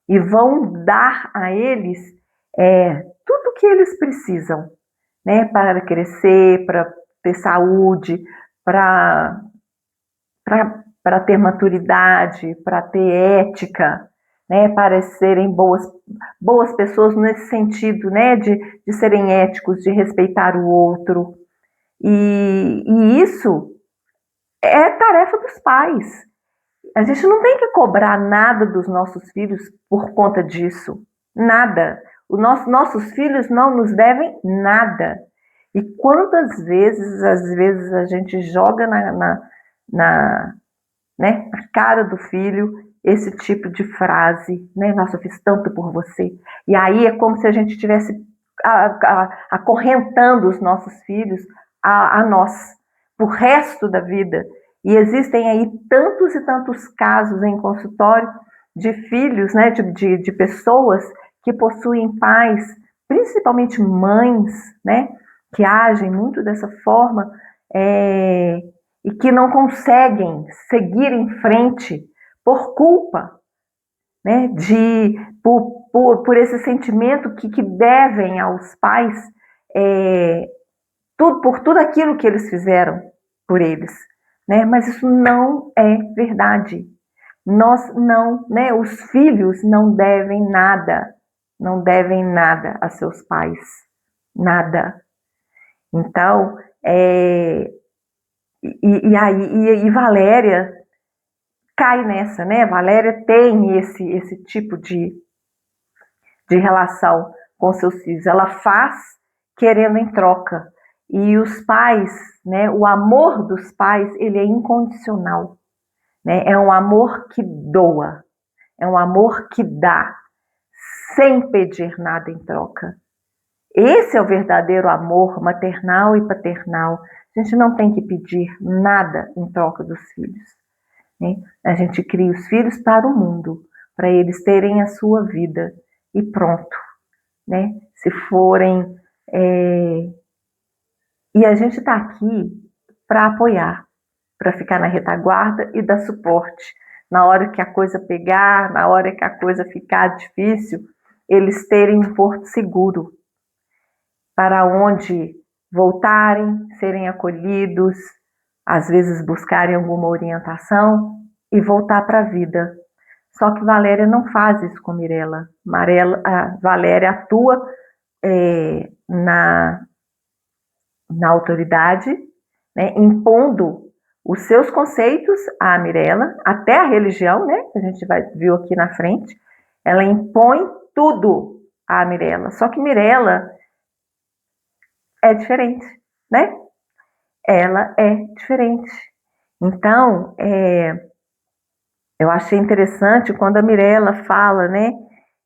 e vão dar a eles tudo o que eles precisam, né? Para crescer, para ter saúde, para ter maturidade, para ter ética, né? Para serem boas pessoas nesse sentido, né? De serem éticos, de respeitar o outro. E isso é tarefa dos pais. A gente não tem que cobrar nada dos nossos filhos por conta disso. Nada. Nossos filhos não nos devem nada. E quantas vezes, às vezes, a gente joga na, né, na cara do filho esse tipo de frase, né? Nossa, eu fiz tanto por você. E aí é como se a gente estivesse acorrentando os nossos filhos a nós, pro resto da vida. E existem aí tantos e tantos casos em consultório de filhos, né, de pessoas que possuem pais, principalmente mães, né, que agem muito dessa forma, e que não conseguem seguir em frente por culpa, né, por esse sentimento que devem aos pais, por tudo aquilo que eles fizeram por eles, né? Mas isso não é verdade. Nós não, né? Os filhos não devem nada a seus pais, nada. Então, e Valéria cai nessa, né? Valéria tem esse tipo de relação com seus filhos. Ela faz querendo em troca. E os pais, né? O amor dos pais, ele é incondicional, né? É um amor que doa, é um amor que dá, sem pedir nada em troca. Esse é o verdadeiro amor maternal e paternal. A gente não tem que pedir nada em troca dos filhos, né? A gente cria os filhos para o mundo, para eles terem a sua vida e pronto, né? Se forem. E a gente está aqui para apoiar, para ficar na retaguarda e dar suporte. Na hora que a coisa pegar, na hora que a coisa ficar difícil, eles terem um porto seguro para onde voltarem, serem acolhidos, às vezes buscarem alguma orientação e voltar para a vida. Só que Valéria não faz isso com Mirella. Valéria atua na autoridade, né, impondo os seus conceitos à Mirella, até a religião, né, que a gente viu aqui na frente. Ela impõe tudo à Mirella. Só que Mirella é diferente, né? Ela é diferente. Então, eu achei interessante quando a Mirella fala, né,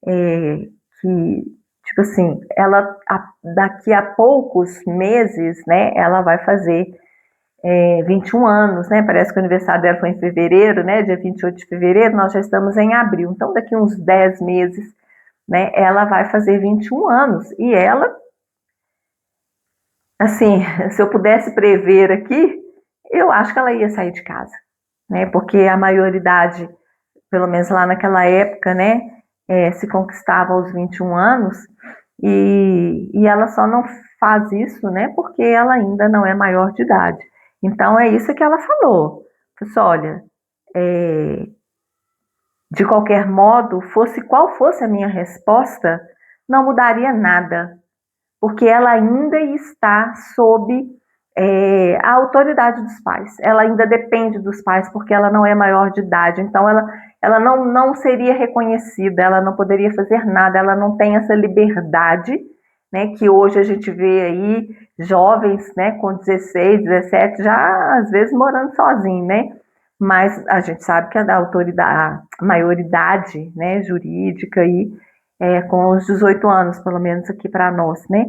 que, tipo assim, ela daqui a poucos meses, né, ela vai fazer 21 anos, né, parece que o aniversário dela foi em fevereiro, né, dia 28 de fevereiro, nós já estamos em abril, então daqui uns 10 meses, né, ela vai fazer 21 anos, e ela, assim, se eu pudesse prever aqui, eu acho que ela ia sair de casa, né, porque a maioridade, pelo menos lá naquela época, né, se conquistava aos 21 anos, e ela só não faz isso, né, porque ela ainda não é maior de idade. Então é isso que ela falou. Falou, olha, de qualquer modo, fosse qual fosse a minha resposta, não mudaria nada, porque ela ainda está sob a autoridade dos pais. Ela ainda depende dos pais, porque ela não é maior de idade. Então, ela não seria reconhecida, ela não poderia fazer nada, ela não tem essa liberdade, né, que hoje a gente vê aí jovens, né, com 16, 17, já às vezes morando sozinho, né? Mas a gente sabe que a maioridade, né, jurídica aí com os 18 anos, pelo menos aqui para nós, né?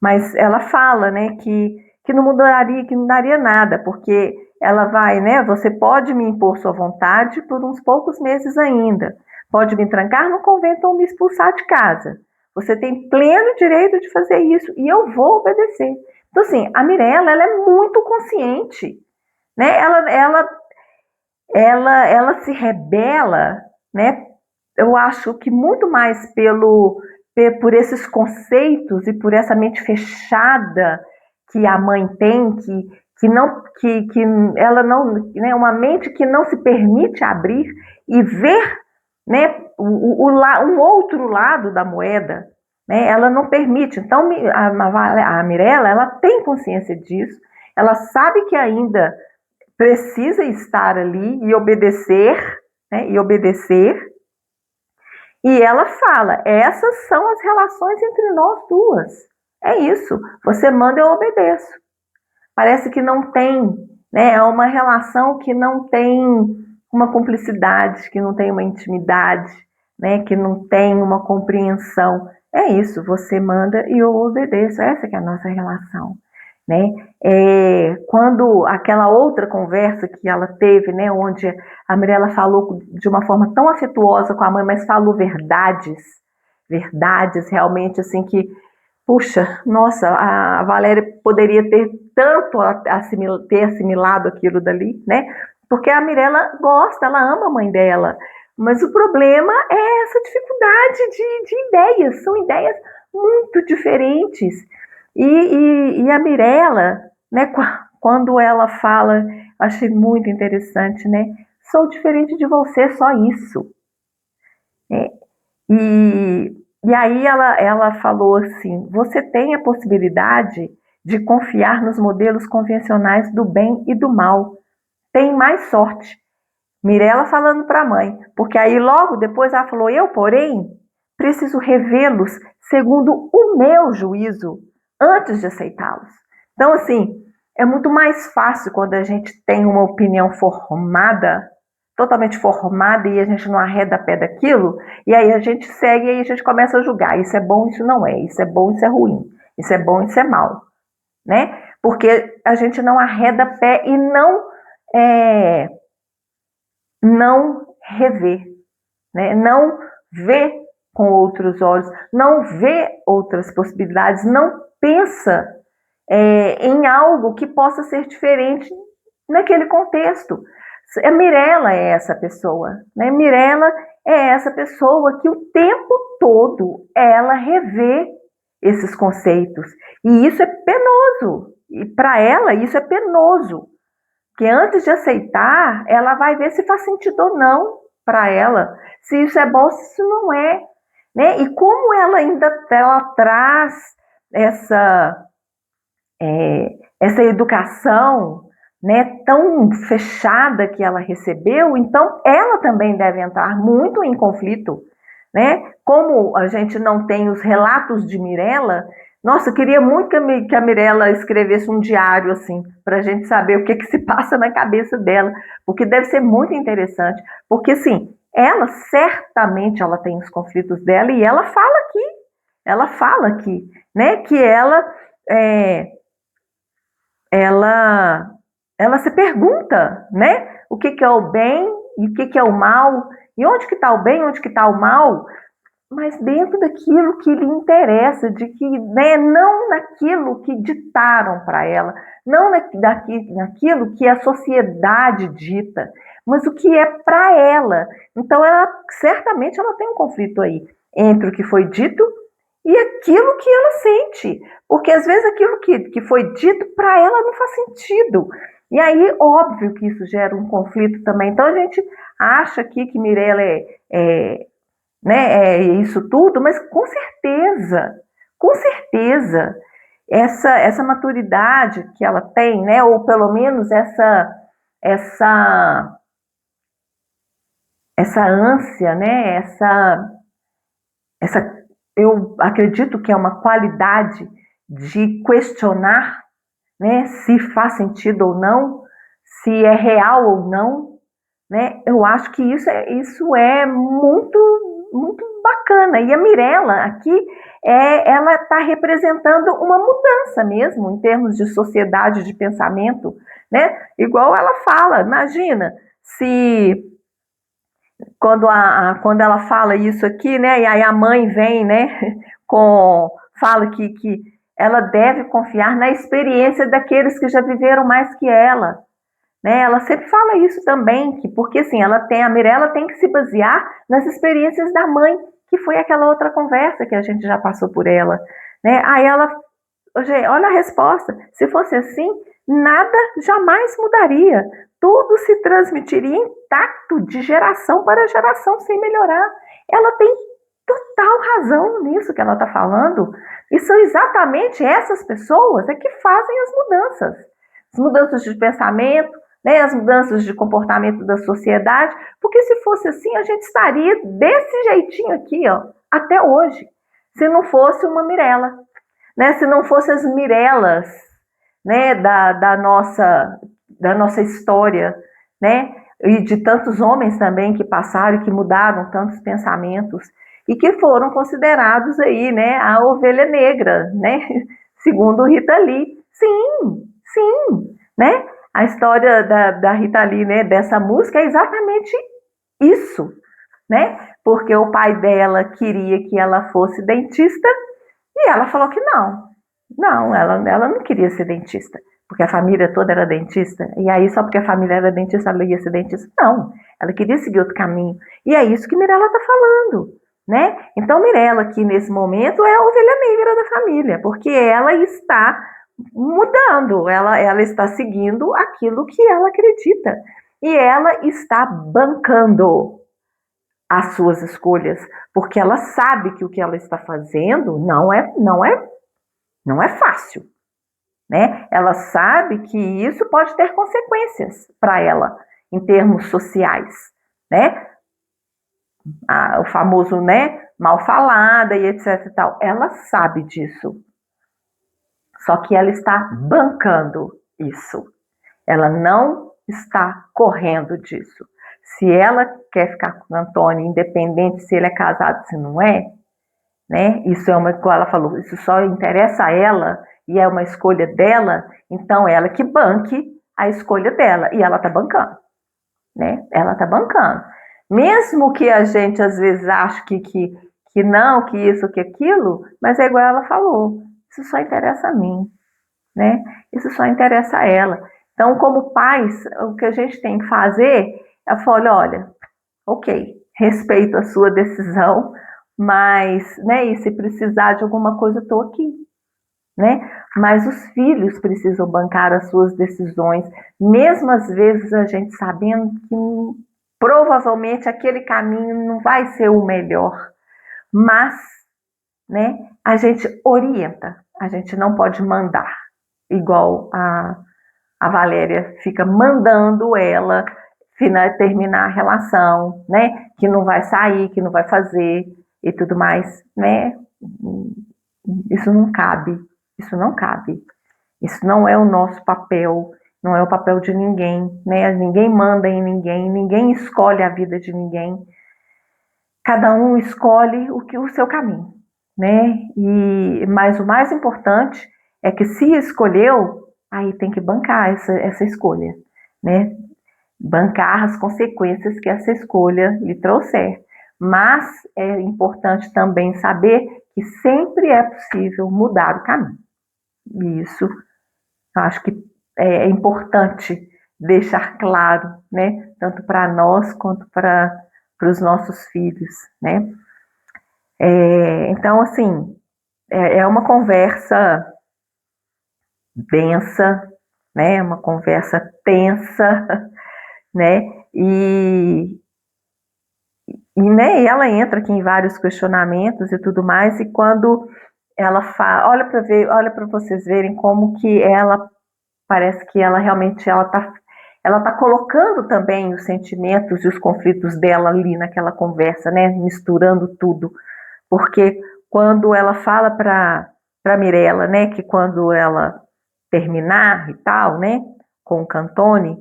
Mas ela fala, né, que não mudaria, que não daria nada, porque ela vai, né, você pode me impor sua vontade por uns poucos meses ainda, pode me trancar no convento ou me expulsar de casa. Você tem pleno direito de fazer isso e eu vou obedecer. Então, assim, a Mirella, ela é muito consciente, né? Ela se rebela, né? Eu acho que muito mais por esses conceitos e por essa mente fechada que a mãe tem, que ela não, né, uma mente que não se permite abrir e ver, né, um outro lado da moeda, né, ela não permite. Então a Mirella, ela tem consciência disso, ela sabe que ainda precisa estar ali e obedecer, né, e ela fala, essas são as relações entre nós duas. É isso, você manda, eu obedeço. Parece que não tem, né? É uma relação que não tem uma cumplicidade, que não tem uma intimidade, né? Que não tem uma compreensão. É isso, você manda e eu obedeço. Essa que é a nossa relação, né? Quando aquela outra conversa que ela teve, né? Onde a Mirella falou de uma forma tão afetuosa com a mãe, mas falou verdades, verdades realmente assim que puxa, nossa, a Valéria poderia ter tanto ter assimilado aquilo dali, né? Porque a Mirella gosta, ela ama a mãe dela. Mas o problema é essa dificuldade de ideias, são ideias muito diferentes. E a Mirella, né, quando ela fala, achei muito interessante, né? Sou diferente de você, só isso. É, e, e aí ela falou assim: você tem a possibilidade de confiar nos modelos convencionais do bem e do mal. Tem mais sorte. Mirella falando para a mãe, porque aí logo depois ela falou: eu, porém, preciso revê-los segundo o meu juízo antes de aceitá-los. Então, assim, é muito mais fácil quando a gente tem uma opinião formada, totalmente formada, e a gente não arreda pé daquilo, e aí a gente segue e aí a gente começa a julgar. Isso é bom, isso não é. Isso é bom, isso é ruim. Isso é bom, isso é mal. Né? Porque a gente não arreda pé e é, não revê, né? Não vê com outros olhos, não vê outras possibilidades, não pensa em algo que possa ser diferente naquele contexto. A Mirella é essa pessoa, né? Mirella é essa pessoa que o tempo todo ela revê esses conceitos. E isso é penoso. E para ela isso é penoso. Que antes de aceitar, ela vai ver se faz sentido ou não para ela, se isso é bom, se isso não é, né? E como ela traz essa essa educação, né, tão fechada que ela recebeu, então ela também deve entrar muito em conflito, né? Como a gente não tem os relatos de Mirella, nossa, eu queria muito que a Mirella escrevesse um diário assim, para a gente saber o que se passa na cabeça dela, porque deve ser muito interessante, porque assim, ela certamente ela tem os conflitos dela e ela fala aqui, né, que é, ela ela se pergunta, né? O que é o bem e o que é o mal? E onde que está o bem, onde que está o mal? Mas dentro daquilo que lhe interessa, de que, né, não naquilo que ditaram para ela, não naquilo que a sociedade dita, mas o que é para ela. Então, ela certamente ela tem um conflito aí entre o que foi dito e aquilo que ela sente, porque às vezes aquilo que foi dito para ela não faz sentido. E aí, óbvio que isso gera um conflito também. Então, a gente acha aqui que Mirella né, é isso tudo, mas com certeza, essa maturidade que ela tem, né, ou pelo menos essa, essa ânsia, né, essa, eu acredito que é uma qualidade de questionar, né, se faz sentido ou não, se é real ou não, né? Eu acho que isso é muito bacana. E a Mirella aqui ela está representando uma mudança mesmo em termos de sociedade, de pensamento, né? Igual ela fala, imagina se quando ela fala isso aqui, né? E aí a mãe vem, né? Fala que ela deve confiar na experiência daqueles que já viveram mais que ela. Né? Ela sempre fala isso também, porque assim, a Mirella tem que se basear nas experiências da mãe, que foi aquela outra conversa que a gente já passou por ela. Né? Aí ela, olha a resposta, se fosse assim, nada jamais mudaria, tudo se transmitiria intacto de geração para geração sem melhorar. Ela tem total razão nisso que ela está falando, e são exatamente essas pessoas que fazem as mudanças de pensamento, né, as mudanças de comportamento da sociedade, porque se fosse assim, a gente estaria desse jeitinho aqui, ó, até hoje, se não fosse uma Mirella. né? Se não fossem as Mirelas, né, da nossa história, né? E de tantos homens também que passaram e que mudaram tantos pensamentos e que foram considerados aí, né, a ovelha negra, né? Segundo Rita Lee. Sim, sim, né? A história da Rita Lee, né, dessa música é exatamente isso, né? Porque o pai dela queria que ela fosse dentista e ela falou que não. Não, ela não queria ser dentista, porque a família toda era dentista. E aí, só porque a família era dentista, ela ia ser dentista? Não, ela queria seguir outro caminho. E é isso que Mirella está falando, né? Então, Mirella, aqui nesse momento, é a ovelha negra da família, porque ela está mudando, ela está seguindo aquilo que ela acredita. E ela está bancando as suas escolhas, porque ela sabe que o que ela está fazendo não é fácil, né? Ela sabe que isso pode ter consequências para ela em termos sociais, né? O famoso, né, mal falada e etc e tal. Ela sabe disso. Só que ela está bancando isso. Ela não está correndo disso. Se ela quer ficar com o Antônio, independente se ele é casado, se não é, né? Isso é uma, como ela falou, isso só interessa a ela e é uma escolha dela, então ela que banque a escolha dela e ela tá bancando, né? Ela tá bancando. Mesmo que a gente às vezes ache que não, que isso, que aquilo, mas é igual ela falou, isso só interessa a mim, né? Isso só interessa a ela. Então, como pais, o que a gente tem que fazer é falar, olha, ok, respeito a sua decisão, mas, né, e se precisar de alguma coisa, eu estou aqui, né? Mas os filhos precisam bancar as suas decisões, mesmo às vezes a gente sabendo que provavelmente aquele caminho não vai ser o melhor, mas, né, a gente orienta, a gente não pode mandar, igual a Valéria fica mandando ela terminar a relação, né? Que não vai sair, que não vai fazer e tudo mais, né? Isso não cabe, isso não cabe. Isso não é o nosso papel, não é o papel de ninguém, né? Ninguém manda em ninguém, ninguém escolhe a vida de ninguém. Cada um escolhe o seu caminho, né? Mas o mais importante é que se escolheu, aí tem que bancar essa escolha, né? Bancar as consequências que essa escolha lhe trouxer. Mas é importante também saber que sempre é possível mudar o caminho. E isso eu acho que é importante deixar claro, né? Tanto para nós quanto para os nossos filhos, né? Então, assim, é uma conversa densa, né? Uma conversa tensa, né? Né, ela entra aqui em vários questionamentos e tudo mais, e quando ela fala, olha para vocês verem como que ela parece que ela realmente ela tá colocando também os sentimentos e os conflitos dela ali naquela conversa, né, misturando tudo, porque quando ela fala para Mirella, né, que quando ela terminar e tal, né, com o Cantone,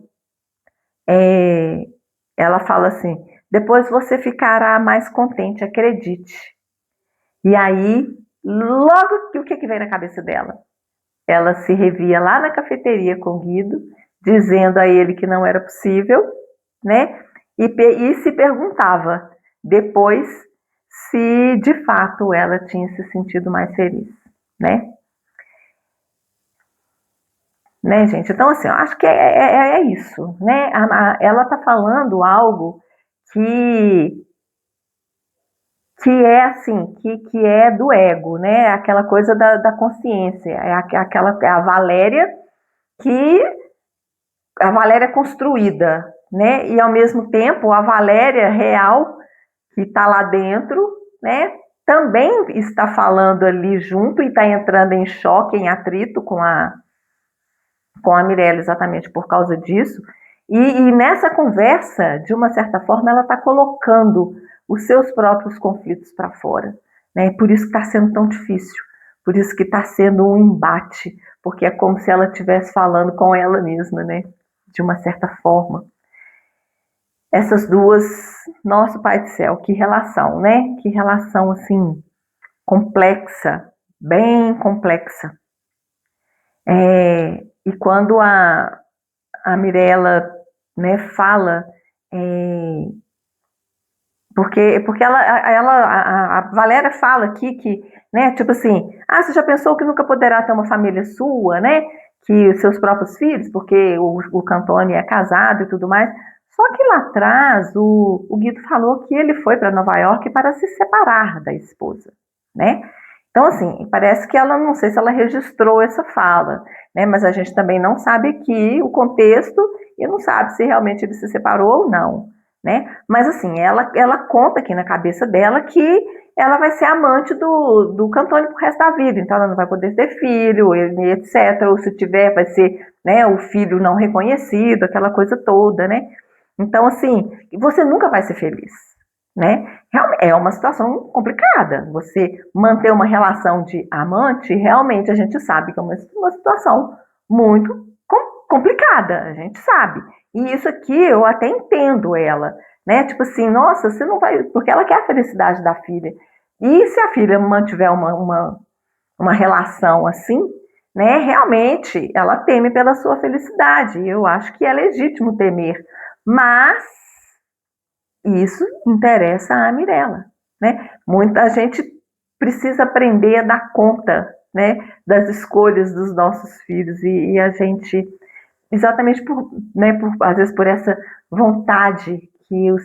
ela fala assim: depois você ficará mais contente, acredite. E aí, logo o que vem na cabeça dela? Ela se revia lá na cafeteria com Guido, dizendo a ele que não era possível, né? E se perguntava depois se de fato ela tinha se sentido mais feliz, né? Né, gente? Então, assim, eu acho que é isso, né? Ela está falando algo que é assim, que é do ego, né? Aquela coisa da consciência, é a Valéria que a Valéria construída, né? E ao mesmo tempo a Valéria real que está lá dentro, né? Também está falando ali junto e está entrando em choque, em atrito com a Mirella exatamente por causa disso. E nessa conversa, de uma certa forma, ela está colocando os seus próprios conflitos para fora, né? Por isso que está sendo tão difícil, Por isso que está sendo um embate, porque é como se ela estivesse falando com ela mesma, né? De uma certa forma. Essas duas, nosso Pai do Céu, que relação, né? Que relação, assim, complexa, bem complexa. E quando a Mirella, né, fala, porque a Valéria fala aqui que, né, tipo assim, você já pensou que nunca poderá ter uma família sua, né, que seus próprios filhos, porque o Cantone é casado e tudo mais. Só que lá atrás o Guido falou que ele foi para Nova York para se separar da esposa, né? Então, assim, parece que ela, não sei se ela registrou essa fala, né? Mas a gente também não sabe aqui o contexto e não sabe se realmente ele se separou ou não, né? Mas, assim, ela conta aqui na cabeça dela que ela vai ser amante do Cantone pro resto da vida, então ela não vai poder ter filho, etc. Ou se tiver, vai ser, né, o filho não reconhecido, aquela coisa toda, né? Então, assim, você nunca vai ser feliz, né? É uma situação complicada. Você manter uma relação de amante, realmente a gente sabe que é uma situação muito complicada, a gente sabe. E isso aqui eu até entendo ela, né? Tipo assim, nossa, você não vai. Porque ela quer a felicidade da filha. E se a filha mantiver uma relação assim, né? Realmente ela teme pela sua felicidade. Eu acho que é legítimo temer. Mas isso interessa a Mirella, né? Muita gente precisa aprender a dar conta, né, das escolhas dos nossos filhos e a gente, exatamente às vezes por essa vontade que os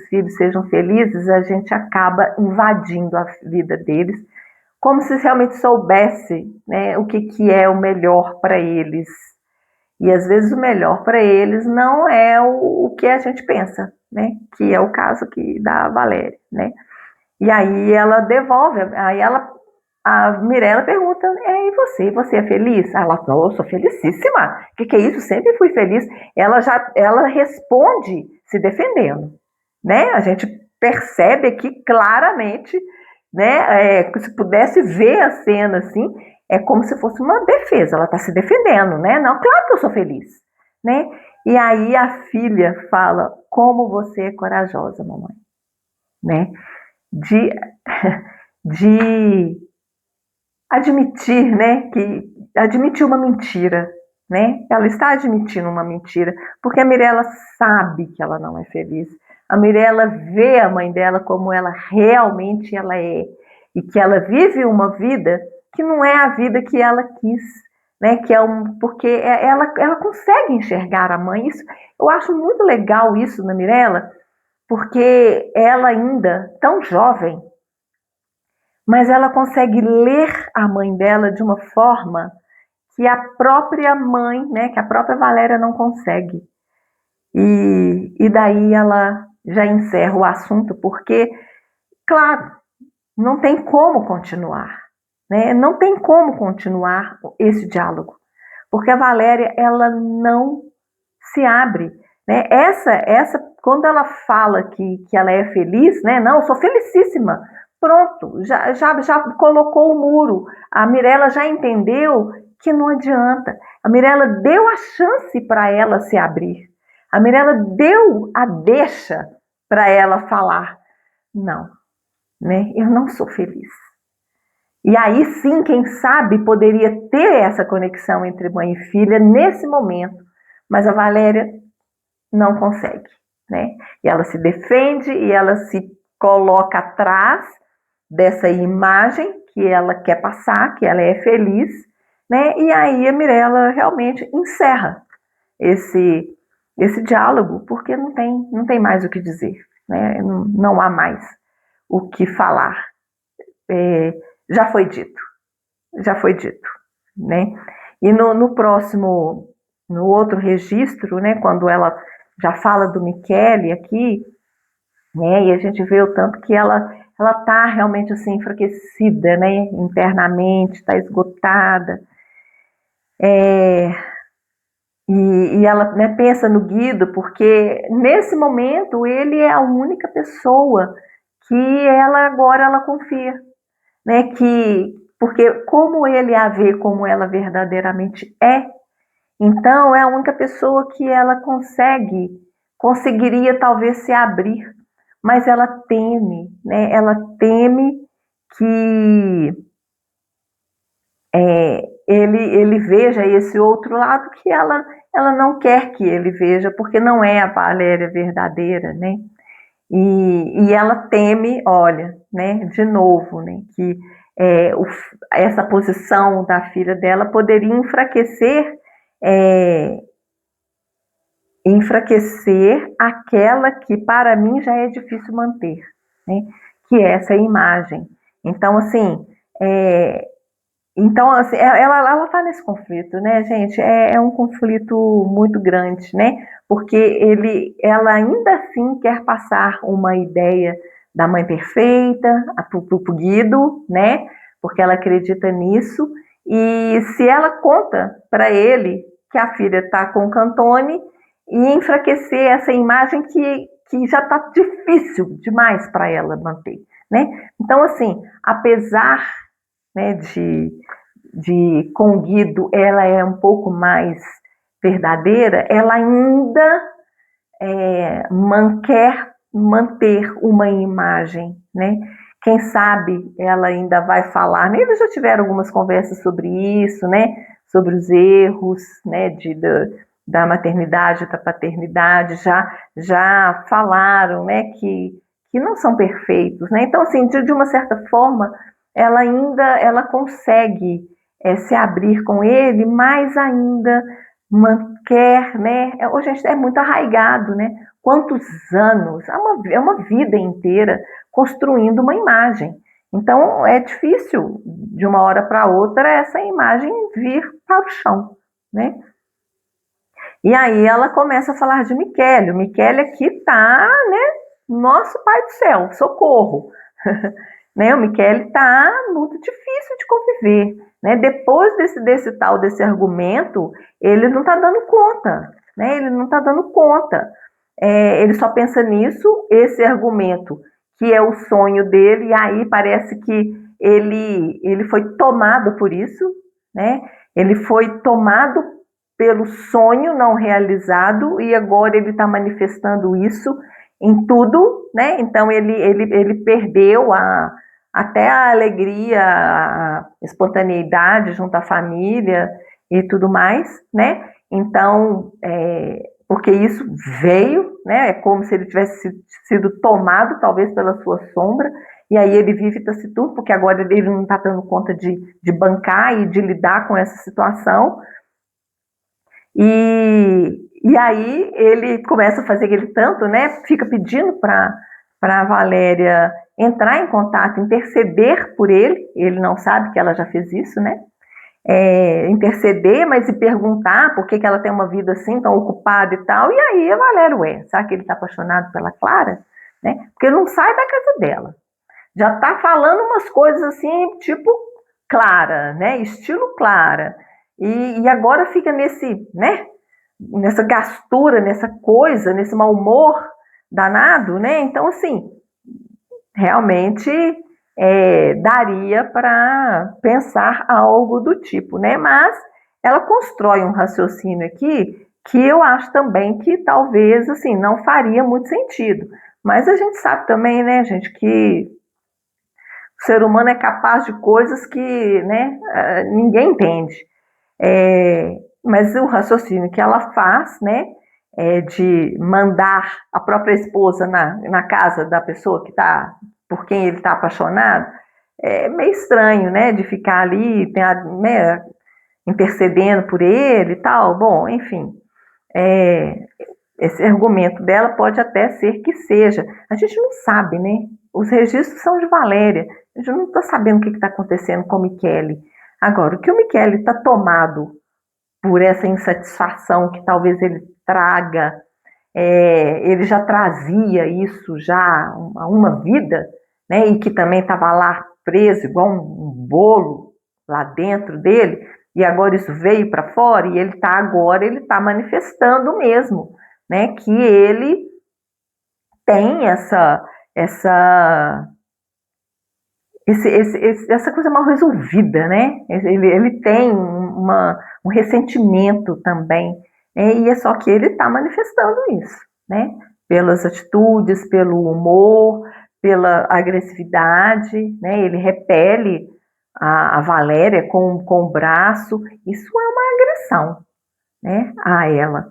filhos sejam felizes, a gente acaba invadindo a vida deles, como se realmente soubesse, né, o que é o melhor para eles. E às vezes o melhor para eles não é o que a gente pensa, né? Que é o caso aqui da Valéria, né? E aí ela devolve, a Mirella pergunta, e você? Você é feliz? Ela, oh, sou felicíssima. O que é isso? Sempre fui feliz. Ela responde se defendendo, né? A gente percebe aqui claramente, né? Se pudesse ver a cena assim, é como se fosse uma defesa. Ela está se defendendo, né? Não, claro que eu sou feliz, né? E aí a filha fala, como você é corajosa, mamãe, né? De, de admitir, né, que admitir uma mentira, né? Ela está admitindo uma mentira, porque a Mirella sabe que ela não é feliz. A Mirella vê a mãe dela como ela realmente ela é e que ela vive uma vida que não é a vida que ela quis, né? Que é porque ela consegue enxergar a mãe. Isso, eu acho muito legal isso na Mirella, porque ela ainda tão jovem, mas ela consegue ler a mãe dela de uma forma que a própria mãe, né, que a própria Valéria não consegue. E daí ela já encerra o assunto, porque, claro, não tem como continuar, né? Não tem como continuar esse diálogo, porque a Valéria, ela não se abre, né? Quando ela fala que ela é feliz, né? Não, eu sou felicíssima. Pronto, já colocou o muro. A Mirella já entendeu que não adianta. A Mirella deu a chance para ela se abrir. A Mirella deu a deixa para ela falar. Não, né? Eu não sou feliz. E aí sim, quem sabe, poderia ter essa conexão entre mãe e filha nesse momento. Mas a Valéria não consegue, né? E ela se defende e ela se coloca atrás dessa imagem que ela quer passar, que ela é feliz, né? E aí a Mirella realmente encerra esse diálogo, porque não tem mais o que dizer, né? Não há mais o que falar. Já foi dito, né? E no próximo, no outro registro, né? Quando ela já fala do Michele aqui, né? E a gente vê o tanto que ela está realmente assim enfraquecida, né? Internamente, está esgotada. E ela, né, pensa no Guido, porque nesse momento ele é a única pessoa que ela agora ela confia, né? porque como ele a vê como ela verdadeiramente é, então é a única pessoa que ela conseguiria talvez se abrir, mas ela teme, né? Ela teme que ele veja esse outro lado que ela não quer que ele veja, porque não é a Valéria verdadeira, né? E ela teme, olha, né, de novo, né, que essa posição da filha dela poderia é, enfraquecer aquela que para mim já é difícil manter, né, que é essa imagem. Então, assim, é, ela está nesse conflito, né, gente? É um conflito muito grande, né? Porque ela ainda assim quer passar uma ideia da mãe perfeita para o Guido, né? Porque ela acredita nisso. E se ela conta para ele que a filha está com o Cantone e enfraquecer essa imagem que já está difícil demais para ela manter, né? Então, assim, apesar, né, com Guido ela é um pouco mais verdadeira, ela ainda quer manter uma imagem, né? Quem sabe ela ainda vai falar, né? Eles já tiveram algumas conversas sobre isso, né? Sobre os erros, né? Da maternidade, da paternidade, já falaram, né? Que não são perfeitos, né? Então, assim, de uma certa forma, ela consegue se abrir com ele, mas ainda quer, né? Hoje é muito arraigado, né? Quantos anos? É uma vida inteira construindo uma imagem. Então é difícil de uma hora para outra essa imagem vir para o chão, né? E aí ela começa a falar de Michele. O Michele aqui tá, né? Nosso pai do céu, socorro. Né? O Michele tá muito difícil de conviver, né? Depois desse argumento, ele não está dando conta, né? Ele não está dando conta. Ele só pensa nisso, esse argumento, que é o sonho dele, e aí parece que ele foi tomado por isso, né? Ele foi tomado pelo sonho não realizado e agora ele está manifestando isso em tudo, né? Então ele perdeu até a alegria, a espontaneidade junto à família e tudo mais, né? Então, porque isso veio, né? É como se ele tivesse sido tomado, talvez, pela sua sombra, e aí ele vive taciturno, porque agora ele não está dando conta de bancar e de lidar com essa situação, e aí ele começa a fazer aquele tanto, né? Fica pedindo para a Valéria entrar em contato, interceder por ele. Ele não sabe que ela já fez isso, né? Interceder, mas e perguntar por que ela tem uma vida assim, tão ocupada e tal. E aí a Valéria, será que ele está apaixonado pela Clara? Né? Porque ele não sai da casa dela. Já está falando umas coisas assim, tipo Clara, né? Estilo Clara. E agora fica né? Nessa gastura, nessa coisa, nesse mau humor danado, né? Então, assim, realmente daria para pensar algo do tipo, né? Mas ela constrói um raciocínio aqui que eu acho também que talvez, assim, não faria muito sentido. Mas a gente sabe também, né, gente, que o ser humano é capaz de coisas que, né, ninguém entende. Mas o raciocínio que ela faz, né, de mandar a própria esposa na casa da pessoa que tá, por quem ele está apaixonado, é meio estranho, né, de ficar ali, né, intercedendo por ele e tal. Bom, enfim, esse argumento dela pode até ser que seja. A gente não sabe, né? Os registros são de Valéria. A gente não está sabendo o que está acontecendo com o Michele. Agora, o que o Michele está tomado por essa insatisfação que talvez ele traga, ele já trazia isso já há uma vida, né? E que também estava lá preso, igual um bolo lá dentro dele, e agora isso veio para fora, e ele está manifestando mesmo, né? Que ele tem essa essa coisa mal resolvida, né? Ele tem um ressentimento também, e é só que ele está manifestando isso, né? Pelas atitudes, pelo humor, pela agressividade, né? Ele repele a Valéria com o braço, isso é uma agressão, né? A ela.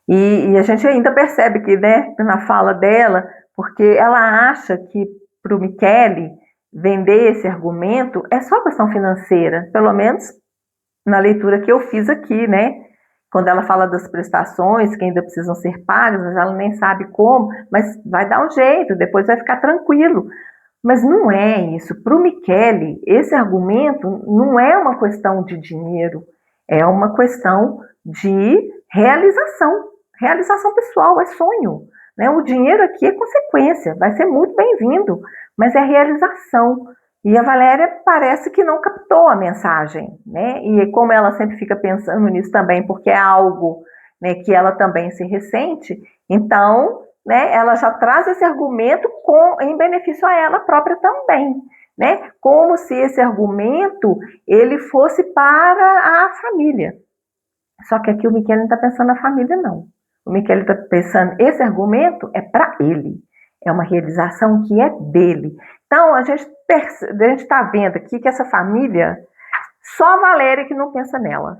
E a gente ainda percebe que, né, na fala dela, porque ela acha que para o Michele vender esse argumento é só questão financeira, pelo menos na leitura que eu fiz aqui, né? Quando ela fala das prestações que ainda precisam ser pagas, ela nem sabe como, mas vai dar um jeito, depois vai ficar tranquilo. Mas não é isso. Para o Michele, esse argumento não é uma questão de dinheiro, é uma questão de realização pessoal, é sonho. Né? O dinheiro aqui é consequência, vai ser muito bem-vindo, mas é realização. E a Valéria parece que não captou a mensagem, né? E como ela sempre fica pensando nisso também, porque é algo, né, que ela também se ressente, então, né, ela já traz esse argumento em benefício a ela própria também, né? Como se esse argumento ele fosse para a família. Só que aqui o Michele não está pensando na família, não. O Michele está pensando, esse argumento é para ele. É uma realização que é dele. Então, a gente está vendo aqui que essa família, só a Valéria que não pensa nela,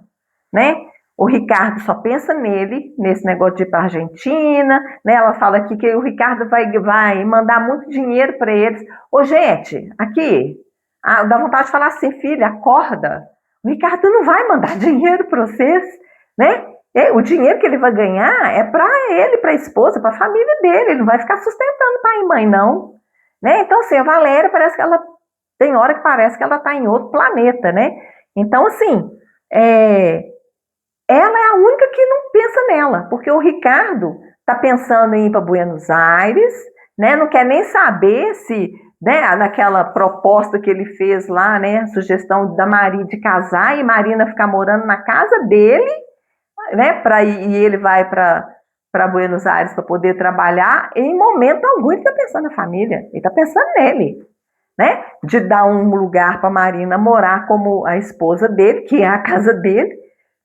né? O Ricardo só pensa nele, nesse negócio de ir para a Argentina, né? Ela fala aqui que o Ricardo vai mandar muito dinheiro para eles. Ô, gente, aqui, dá vontade de falar assim, filha, acorda. O Ricardo não vai mandar dinheiro para vocês, né? O dinheiro que ele vai ganhar é para ele, para a esposa, para a família dele. Ele não vai ficar sustentando pai e mãe, não. Né? Então, assim, a Valéria parece que ela tem hora que parece que ela está em outro planeta, né? Então, assim, ela é a única que não pensa nela, porque o Ricardo está pensando em ir para Buenos Aires, né? Não quer nem saber se, né, naquela proposta que ele fez lá, né, a sugestão da Maria de casar e Marina ficar morando na casa dele, né, e ele vai para Buenos Aires para poder trabalhar, em momento algum ele está pensando na família, ele está pensando nele, né, de dar um lugar para Marina morar como a esposa dele, que é a casa dele,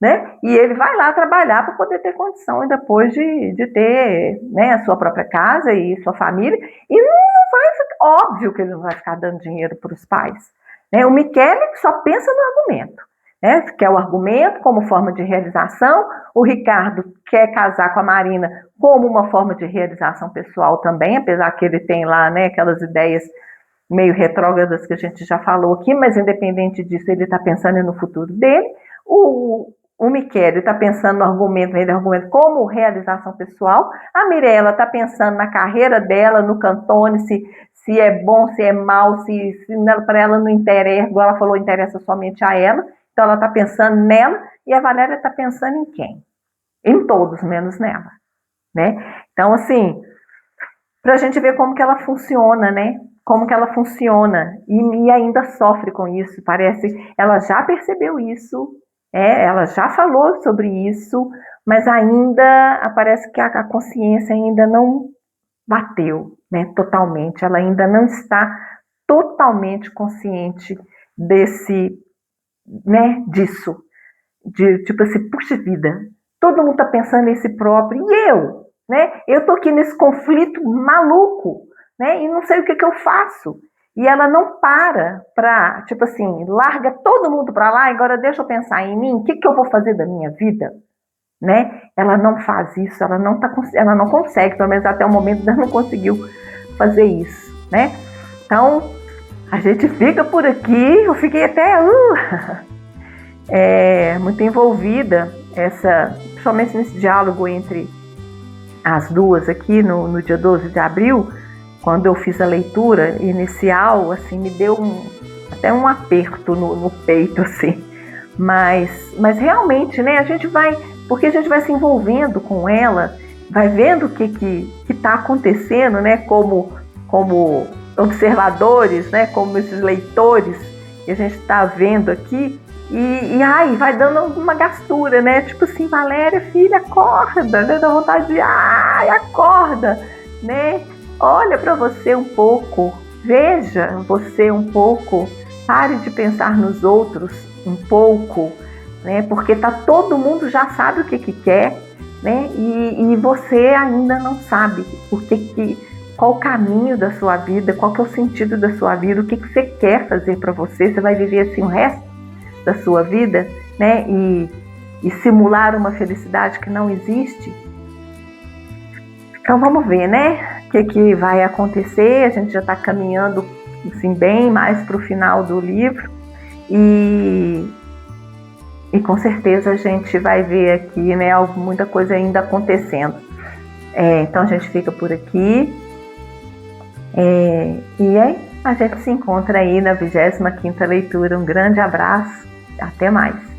né, e ele vai lá trabalhar para poder ter condição depois de ter, né, a sua própria casa e sua família, e não vai, óbvio que ele não vai ficar dando dinheiro para os pais, né, o Michele só pensa no argumento, né, quer o argumento como forma de realização, o Ricardo quer casar com a Marina como uma forma de realização pessoal também, apesar que ele tem lá, né, aquelas ideias meio retrógradas que a gente já falou aqui, mas independente disso, ele está pensando no futuro dele. O Michele está pensando no argumento como realização pessoal. A Mirella está pensando na carreira dela, no Cantone, se é bom, se é mal, se para ela não interessa, igual ela falou, interessa somente a ela. Então ela está pensando nela e a Valéria está pensando em quem? Em todos, menos nela, né? Então, assim, para a gente ver como que ela funciona, né? Como que ela funciona e ainda sofre com isso, parece, ela já percebeu isso, ela já falou sobre isso, mas ainda parece que a consciência ainda não bateu, né, totalmente, ela ainda não está totalmente consciente disso, de tipo assim, puxa vida, todo mundo está pensando em si próprio, e eu, né, eu tô aqui nesse conflito maluco, né, e não sei o que eu faço. E ela não para, tipo assim, larga todo mundo para lá, agora deixa eu pensar em mim, o que eu vou fazer da minha vida? Né? Ela não faz isso, ela não consegue, pelo menos até o momento ela não conseguiu fazer isso, né? Então, a gente fica por aqui, eu fiquei até muito envolvida, principalmente nesse diálogo entre as duas aqui no dia 12 de abril, quando eu fiz a leitura inicial, assim, me deu até um aperto no peito, assim. Mas realmente, né, porque a gente vai se envolvendo com ela, vai vendo o que está acontecendo, né, como observadores, né, como esses leitores que a gente está vendo aqui, e vai dando uma gastura, né, tipo assim, Valéria, filha, acorda, né, dá vontade de, acorda, né, olha para você um pouco, veja você um pouco, pare de pensar nos outros um pouco, né? Porque todo mundo já sabe o que quer, né? E você ainda não sabe qual o caminho da sua vida, qual que é o sentido da sua vida, o que você quer fazer para você. Você vai viver assim o resto da sua vida, né? E simular uma felicidade que não existe. Então vamos ver, né? O que vai acontecer. A gente já está caminhando assim, bem mais para o final do livro e com certeza a gente vai ver aqui, né, muita coisa ainda acontecendo. Então a gente fica por aqui e aí a gente se encontra aí na 25ª leitura. Um grande abraço, até mais.